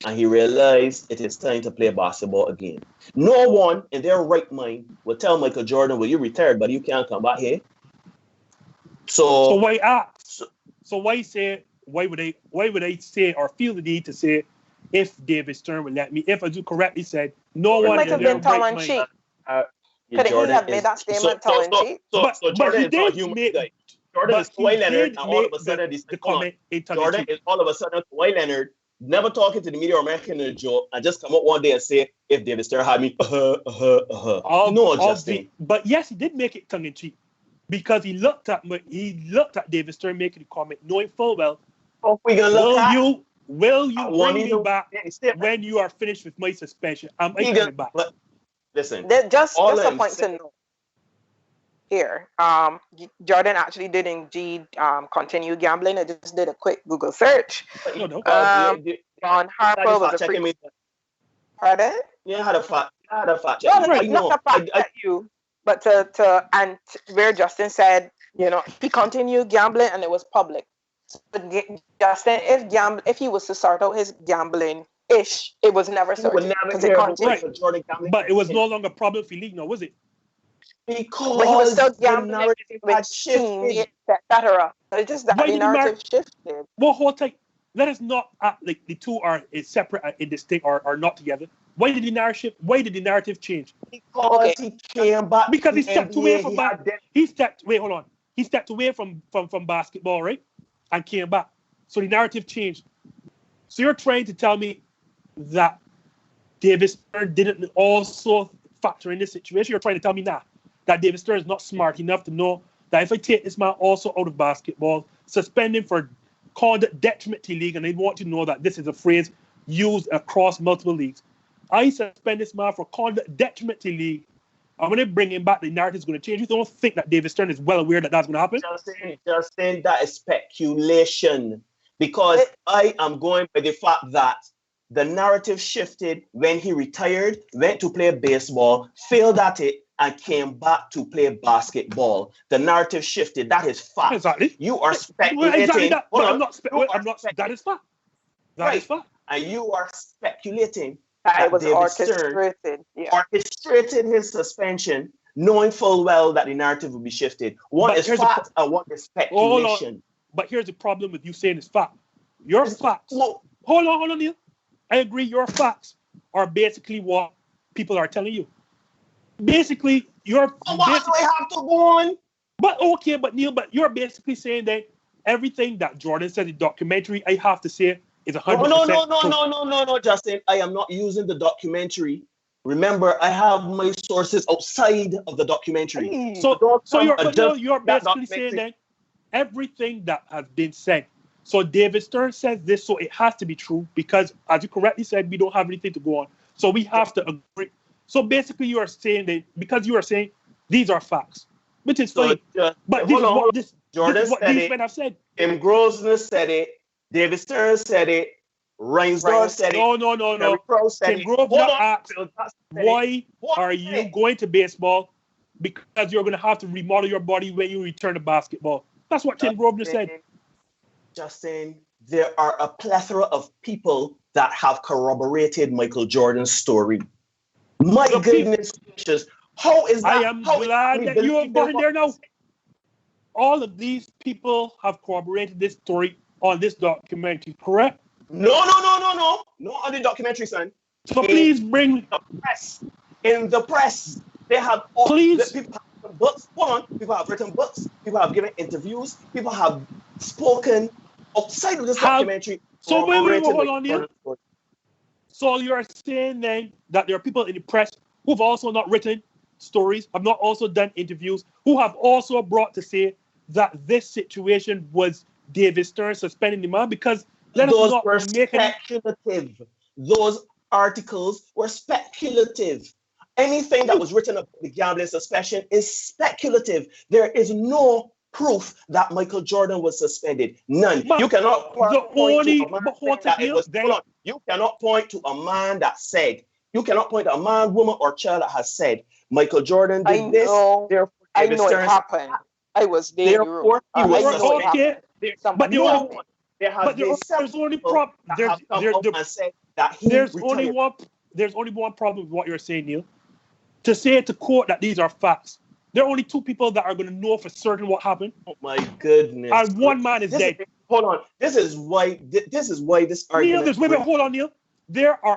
and he realized it is time to play basketball again. No one in their right mind will tell Michael Jordan, well, you retired, but you can't come back here. So why ask? So why would they say or feel the need to say, if David Stern would let me, if I do correctly said, no one in their right mind. Could he have made that statement tongue in cheek? So Jordan is not a human guy. Jordan is Kawhi Leonard, and all of a sudden Jordan is all of a sudden Kawhi Leonard, never talking to the media or making a joke, and just come up one day and say, if David Stern had me, no, Justin. But yes, he did make it tongue in cheek because he looked at David Stern making the comment, knowing full well. Will you bring me back when you are finished with my suspension? I'm coming back. Listen, just a point to know here. Jordan actually did indeed continue gambling. I just did a quick Google search. Ron Harper was a free. Pardon? Yeah, I had a fact check. Not a fact check you, but and where Justin said, he continued gambling and it was public. Justin, if he was to start out his gambling. It was never certain. But it was no longer problem for league now, was it? Because but he was still gambling with teams, etc. It's just that the narrative shifted. Well, Hoyte, let us not act like the two are separate and distinct or not together. Why did the narrative change? Because he came back. Because he stepped away from basketball. He stepped away from basketball, right? And came back. So the narrative changed. So you're trying to tell me that David Stern didn't also factor in this situation? You're trying to tell me now that David Stern is not smart enough to know that if I take this man also out of basketball, suspend him for conduct detriment to the league, and they want to know that this is a phrase used across multiple leagues. I suspend this man for conduct detriment to the league. And when they bring him back, the narrative is going to change. You don't think that David Stern is well aware that that's going to happen? Justin, that is speculation. Because I am going by the fact that the narrative shifted when he retired, went to play baseball, failed at it, and came back to play basketball. The narrative shifted. That is fact. Exactly. You are speculating. Exactly that. But I'm not. That is fact. That is fact. And you are speculating that was David orchestrated. Stern orchestrated his suspension, knowing full well that the narrative will be shifted. One is fact and one is speculation. But here's the problem with you saying it's fact. Your facts. Hold on, Neil. I agree. Your facts are basically what people are telling you. Basically, you're. Why do I have to go on? But okay, but Neil, but you're basically saying that everything that Jordan said in the documentary, I have to say, is 100%. No, Justin. I am not using the documentary. Remember, I have my sources outside of the documentary. So you're basically saying that everything that has been said. So David Stern says this, so it has to be true because, as you correctly said, we don't have anything to go on. So we have to agree. So basically, you are saying that because you are saying these are facts, which is fine. But this is what these men have said. Tim Grosvenor said it. David Stern said it. Reinsdorf said it. No. Tim Grosvenor asked, why are you going to baseball? Because you're going to have to remodel your body when you return to basketball. That's what Tim Grosvenor said. Justin, there are a plethora of people that have corroborated Michael Jordan's story. My goodness gracious. How is that? I am glad that you are going there now. All of these people have corroborated this story on this documentary, correct? No. Not on the documentary, son. So please bring the press. In the press, they have people have written books. People have written books. People have given interviews. People have spoken outside of this documentary. So wait, hold on here. So you're saying then that there are people in the press who have also not written stories, have not also done interviews, who have also brought to say that this situation was David Stern suspending the man because those were speculative. Those articles were speculative. Anything that was written about the gambling suspension is speculative. There is no proof that Michael Jordan was suspended. None. But you cannot point to a man that said, you cannot point to a man, woman, or child that has said Michael Jordan did this. Therefore, I know it happened. I was there. Therefore, he was okay. But there's only one problem with what you're saying, Neil. To say to court that these are facts. There are only two people that are going to know for certain what happened. Oh my goodness! And one man is dead. Hold on. This is why this argument. Neil, hold on, Neil. I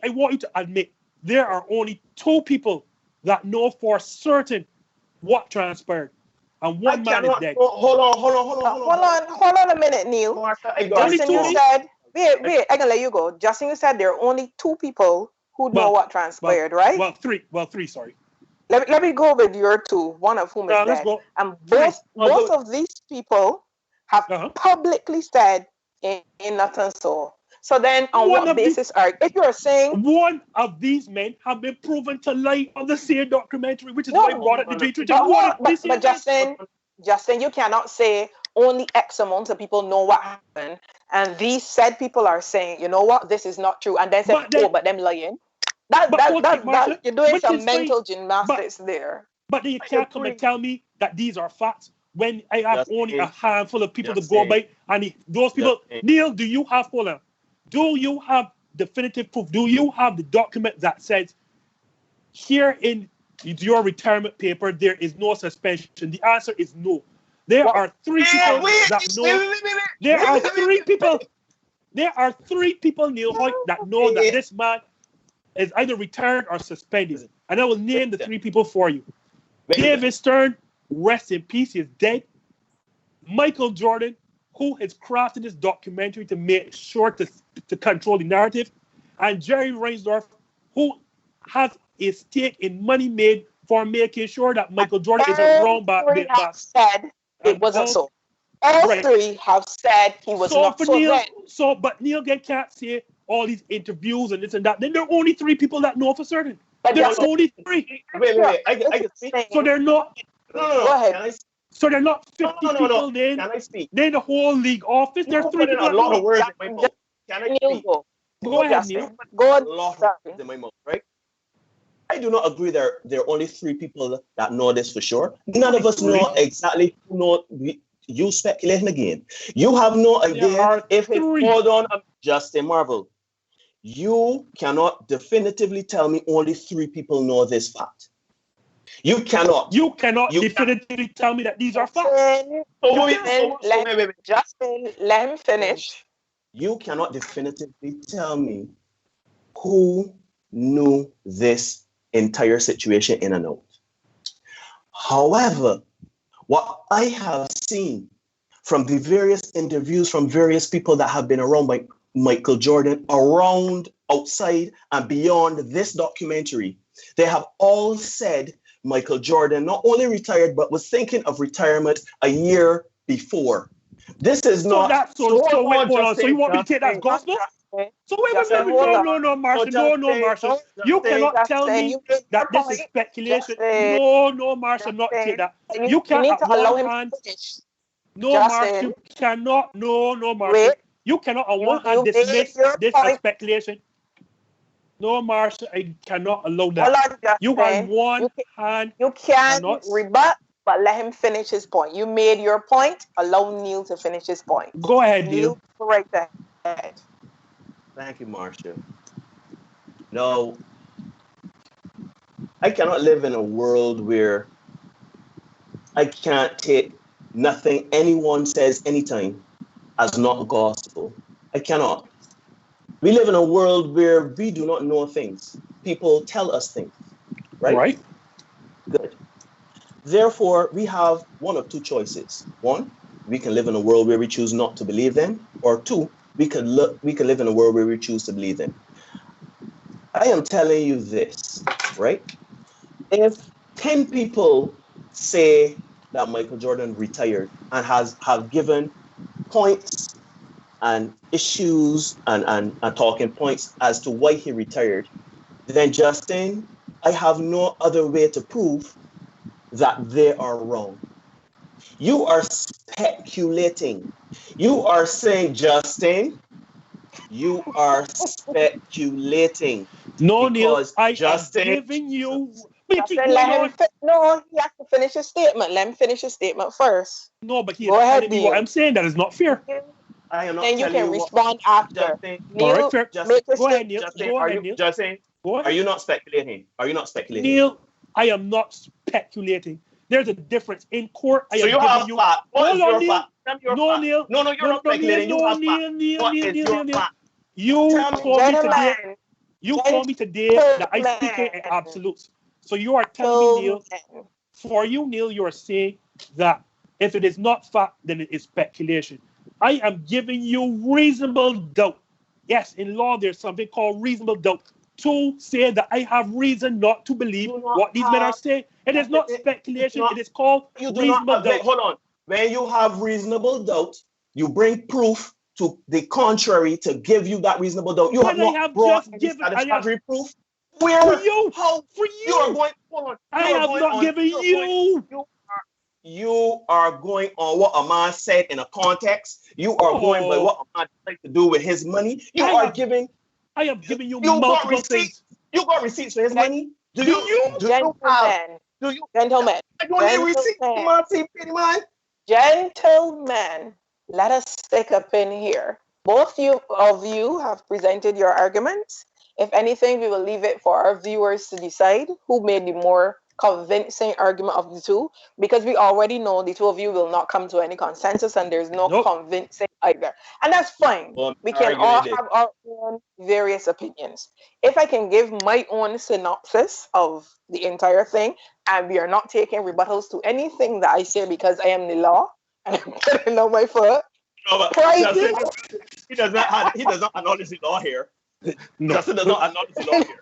want you to admit, there are only two people that know for certain what transpired, and one man is dead. Hold on a minute, Neil. Justin, you said, wait, I can let you go. Justin, you said there are only two people who know what transpired, right? Well, three, sorry. Let me go with your two, one of whom is dead. And both of these people have publicly said in nothing so. So then on what basis if you're saying one of these men have been proven to lie on the same documentary, which is why I brought up the G3. But Justin, you cannot say only X amount of people know what happened, and these said people are saying, you know what, this is not true, and then say, but them lying. That you're doing some mental gymnastics there. But you can't come and tell me that these are facts when I have only a handful of people to go by, and those people. Neil, do you have definitive proof? Do you have the document that says here in your retirement paper there is no suspension? The answer is no. There are three people that know. There are three people, Neil Hoyte, that know that this man is either retired or suspended. And I will name the three people for you. David Stern, rest in peace, he is dead. Michael Jordan, who has crafted this documentary to make sure to control the narrative. And Jerry Reinsdorf, who has a stake in money made for making sure that Michael Jordan is around back. Said it wasn't so. All three have said he was not so. But Neil can't say all these interviews and this and that. Then there are only three people that know for certain. But there are only three. Wait. I can speak. So they're not. No. Go ahead. So they're not 50 people. Then can I speak? Then the whole league office. There are three people. A lot of words in my mouth. Can I speak? Go ahead, Neil. Go on. A lot of words in my mouth, right? I do not agree there are only 3 people that know this for sure. None of us know exactly who know. You speculating again. You have no idea if it's, hold on, Justin Marville. You cannot definitively tell me only 3 people know this fact. You cannot. You cannot definitively tell me that these are facts. Justin, let him finish. You cannot definitively tell me who knew this entire situation in and out. However, what I have seen from the various interviews from various people that have been around Michael Jordan, around, outside, and beyond this documentary, they have all said Michael Jordan not only retired, but was thinking of retirement a year before. This is not... So you want me to take that as gospel? So wait, no, Marshall. You cannot tell me that this is speculation. No, Marshall, not take that. You cannot allow him to finish. No, Marshall, you cannot. No, Marshall. You cannot on one hand dismiss this as speculation. No, Marshall, I cannot allow that. You on one hand. You can't rebut, but let him finish his point. You made your point. Allow Neil to finish his point. Go ahead, Neil. Right ahead. Thank you, Marshall. No, I cannot live in a world where I can't take nothing anyone says anytime as not gospel. I cannot. We live in a world where we do not know things. People tell us things, right? Right. Good. Therefore, we have one of 2 choices. 1, we can live in a world where we choose not to believe them, or 2, we can live in a world where we choose to believe them. I am telling you this, right? If 10 people say that Michael Jordan retired and have given points and issues and talking points as to why he retired, then Justin, I have no other way to prove that they are wrong. You are speculating. You are saying, Justin, you are speculating. No, Neil, I am giving you... No, he has to finish his statement. Let him finish his statement first. No, but he is telling me what I'm saying. That is not fair. I am not then you can respond after. Neil, all right, fair. Go ahead, Neil. Justin, are you not speculating? Are you not speculating? Neil, I am not speculating. There's a difference in court. So you have fact. What is your fact? No, Neil. No, you're not speculating. You have fact. What is your fact? You told me today that I speak in absolutes. So you are telling me, Neil, for you, Neil, you are saying that if it is not fact, then it is speculation. I am giving you reasonable doubt. Yes, in law, there's something called reasonable doubt. To say that I have reason not to believe what these men are saying. It is not speculation. It is called reasonable doubt. Hold on. When you have reasonable doubt, you bring proof to the contrary to give you that reasonable doubt. You have not brought satisfactory proof. Where? For you. How? For you. You are going. Hold on. I have not given you. You are going on what a man said in a context. You are going by what a man like to do with his money. I am giving you multiple things. You got receipts for his money? Do you? Gentlemen. Gentlemen. I don't need receipts, man. Gentlemen, let us stick a pin here. Both of you have presented your arguments. If anything, we will leave it for our viewers to decide who made the more convincing argument of the 2, because we already know the 2 of you will not come to any consensus and there's no convincing either. And that's fine. Well, we can all have our own various opinions. If I can give my own synopsis of the entire thing, and we are not taking rebuttals to anything that I say because I am the law and I'm putting on my foot. No, he does not acknowledge the law here. No. Justin does not acknowledge the law here.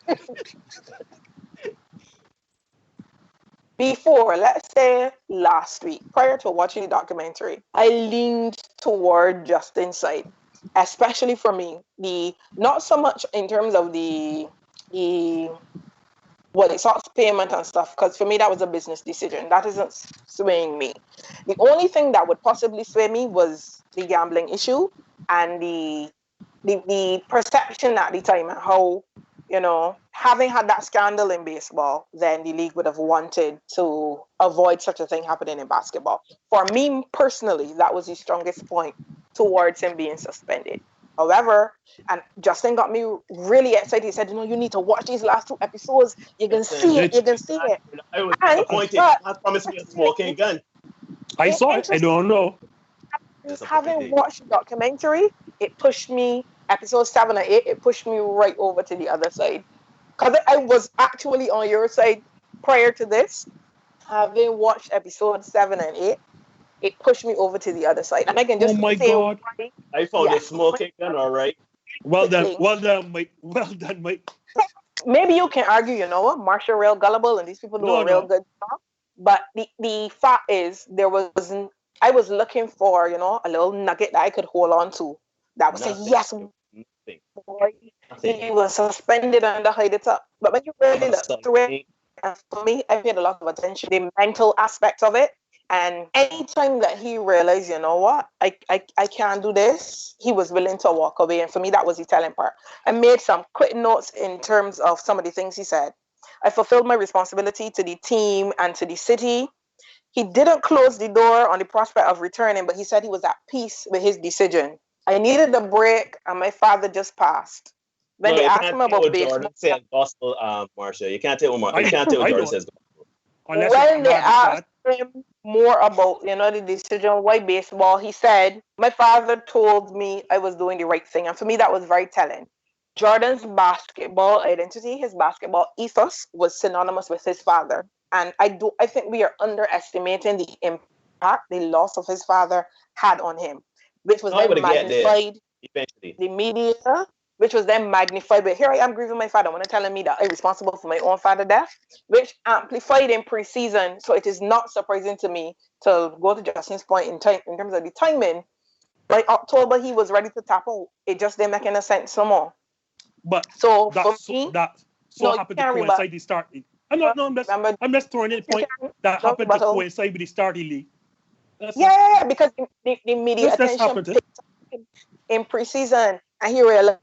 Before, let's say last week, prior to watching the documentary, I leaned toward Justin's side, especially for me. Not so much in terms of the stocks payment and stuff, because for me that was a business decision. That isn't swaying me. The only thing that would possibly sway me was the gambling issue and the perception at the time and how having had that scandal in baseball, then the league would have wanted to avoid such a thing happening in basketball. For me personally, that was the strongest point towards him being suspended. However, and Justin got me really excited. He said, you need to watch these last 2 episodes. You can see it. You can see it. I was disappointed. I promised me a smoking gun. I saw it. I don't know. Having watched the documentary, it pushed me, episode 7 or 8, it pushed me right over to the other side. Because I was actually on your side prior to this. Having watched episode 7 and 8, it pushed me over to the other side. And I can just God. Right, I found a smoking gun, all right. Well done, Mike. Well done, Mike. Maybe you can argue, Marshall real gullible and these people do a real good job. But the fact is, I was looking for, a little nugget that I could hold on to. That would say, yes, boy, he was suspended under Hoyte up. But when you really look through it, and for me, I paid a lot of attention to the mental aspect of it. And anytime that he realized, you know what, I can't do this, he was willing to walk away. And for me, that was the telling part. I made some quick notes in terms of some of the things he said. I fulfilled my responsibility to the team and to the city. He didn't close the door on the prospect of returning, but he said he was at peace with his decision. I needed a break, and my father just passed. When they asked him about baseball, Jordan said gospel, Marsha. You can't tell what Jordan says gospel. When they asked him more about, the decision why baseball, he said, my father told me I was doing the right thing. And for me, that was very telling. Jordan's basketball identity, his basketball ethos was synonymous with his father. And I think we are underestimating the impact the loss of his father had on him, which was then magnified. The media, which was then magnified. But here I am grieving my father when they're telling me that I'm responsible for my own father's death, which amplified in preseason. So it is not surprising to me, to go to Justin's point in terms of the timing. By October, he was ready to tap out. It just didn't make any sense no more. But so for me, happened to coincide the start. I'm just throwing in a point that happened to coincide with the starting league. Yeah, because the media attention picked up in preseason, and he realized.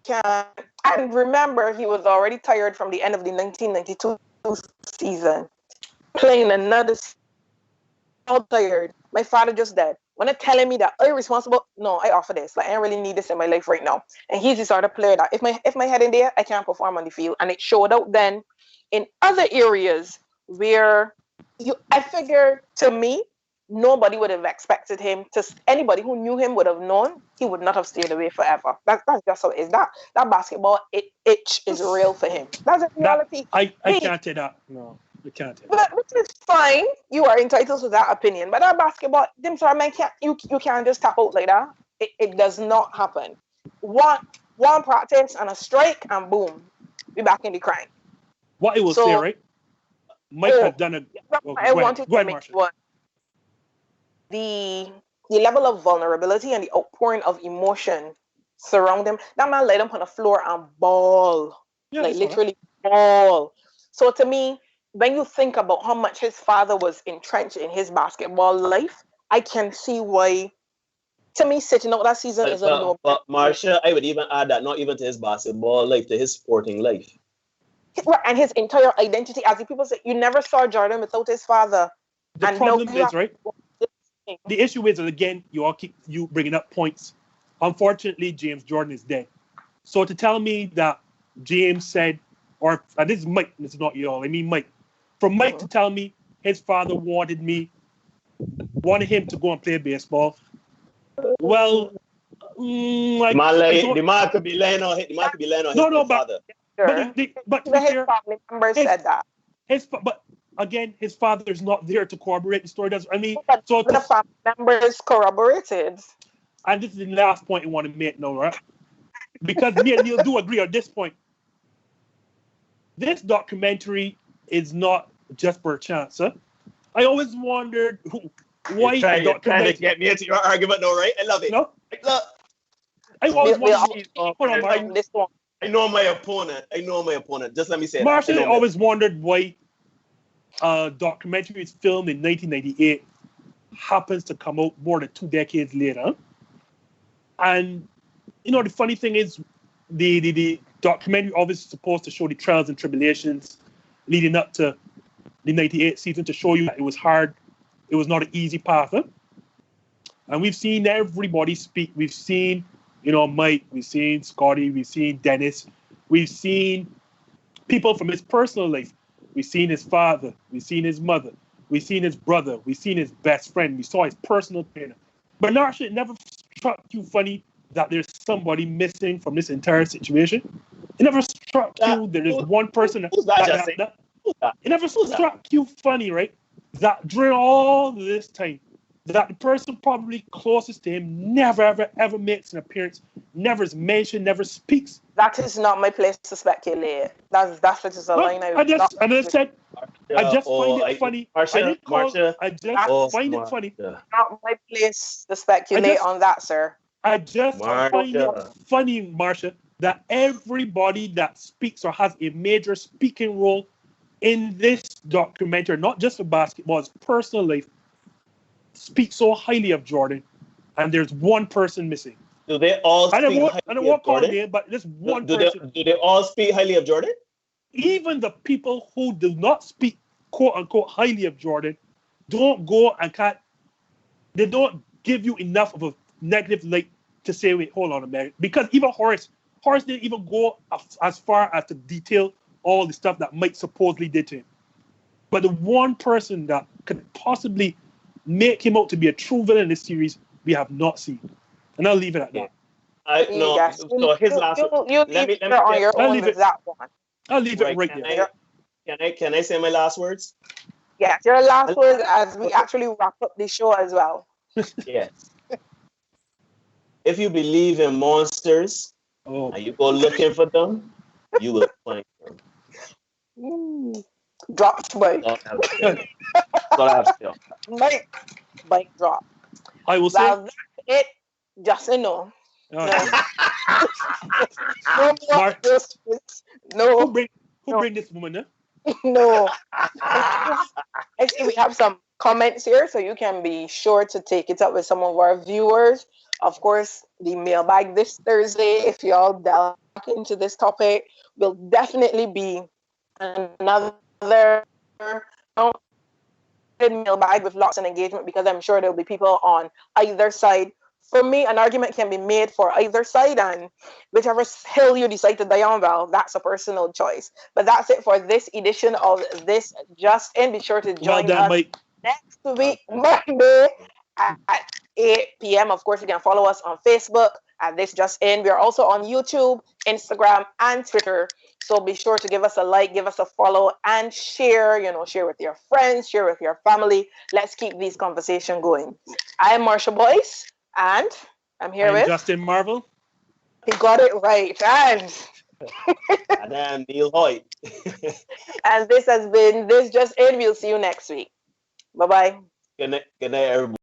And remember, he was already tired from the end of the 1992 season, playing another season. All tired. My father just died. When they're telling me that I'm responsible, no, I offer this. Like, I don't really need this in my life right now. And he's the sort of player that if my head in there, I can't perform on the field. And it showed out then in other areas where I figure, to me, nobody would have expected him to. Anybody who knew him would have known he would not have stayed away forever. That's just how it is. That basketball itch is real for him. That's a reality. I can't say that. No. You can't. Which is fine. You are entitled to that opinion. But that basketball, you can't just tap out like that. It does not happen. One practice and a strike, and boom, we back in the grind. What I will say, right? Mike had done a. I wanted to make one. The level of vulnerability and the outpouring of emotion surround him. That man laid him on the floor and bawl, literally bawl. So to me, when you think about how much his father was entrenched in his basketball life, I can see why, to me, sitting out that season is a no. But Marsha, I would even add that not even to his basketball life, to his sporting life. And his entire identity, as the people say, you never saw Jordan without his father. The problem is, right? The issue is, again, you all keep bringing up points. Unfortunately, James Jordan is dead. So to tell me that James said, and this is Mike, this is not you all, I mean Mike. For Mike to tell me his father wanted him to go and play baseball, well, the man could be laying on his father. But his family members said that. But again, his father is not there to corroborate the story. So the family members corroborated. And this is the last point I want to make now, right? Because me and Neil do agree on this point. This documentary is not just per chance, huh? I always wondered why you're trying to get me into your argument, though, right? I love it. No? I always wondered. I know my opponent. Just let me say that. Marshall always wondered why a documentary is filmed in 1998 happens to come out more than 2 decades later. And, the funny thing is, the documentary obviously supposed to show the trials and tribulations leading up to the 98 season, to show you that it was hard. It was not an easy path. Huh? And we've seen everybody speak. We've seen, Mike. We've seen Scotty. We've seen Dennis. We've seen people from his personal life. We've seen his father. We've seen his mother. We've seen his brother. We've seen his best friend. We saw his personal trainer. But Narsha, it never struck you funny that there's somebody missing from this entire situation? It never struck you there is one person that it never struck you funny, right? That during all this time, that the person probably closest to him never, ever, ever makes an appearance, never is mentioned, never speaks. That is not my place to speculate. That's just a line I just find it funny. Marsha, find it funny. Not my place to speculate on that, sir. I just find it funny, Marsha, that everybody that speaks or has a major speaking role in this documentary, not just for basketball, his personal life, speaks so highly of Jordan, and there's one person missing. Do they all speak highly of Jordan? I don't want to call him, but there's one person. Do they all speak highly of Jordan? Even the people who do not speak, quote unquote, highly of Jordan, don't go and they don't give you enough of a negative light to say, wait, hold on a minute. Because even Horace didn't even go as far as to detail all the stuff that Mike supposedly did to him. But the one person that could possibly make him out to be a true villain in this series, we have not seen. And I'll leave it at that. So his last word. Let me on your own with that one. I'll leave it right there. Can I say my last words? Yes, your last words as we actually wrap up the show as well. Yes. If you believe in monsters and you go looking for them, you will find them. Drops, Mike. Mike drop. I will say. That's it. Just a no. No. Who bring this woman there? No. I see we have some comments here, so you can be sure to take it up with some of our viewers. Of course, the mailbag this Thursday, if y'all delve into this topic, will definitely be another mailbag with lots of engagement, because I'm sure there'll be people on either side. For me, an argument can be made for either side, and whichever hill you decide to die on, well, that's a personal choice. But that's it for this edition of This Just In. Be sure to join us next week, Monday at 8 p.m. Of course, you can follow us on Facebook at This Just In. We are also on YouTube, Instagram, and Twitter. So be sure to give us a like, give us a follow, and share. Share with your friends, share with your family. Let's keep these conversations going. I'm Marsha Boyce, and I'm here with Justin Marville. He got it right. And I'm Neil Hoyte. And this has been This Just In. We'll see you next week. Bye-bye. Good night, everybody.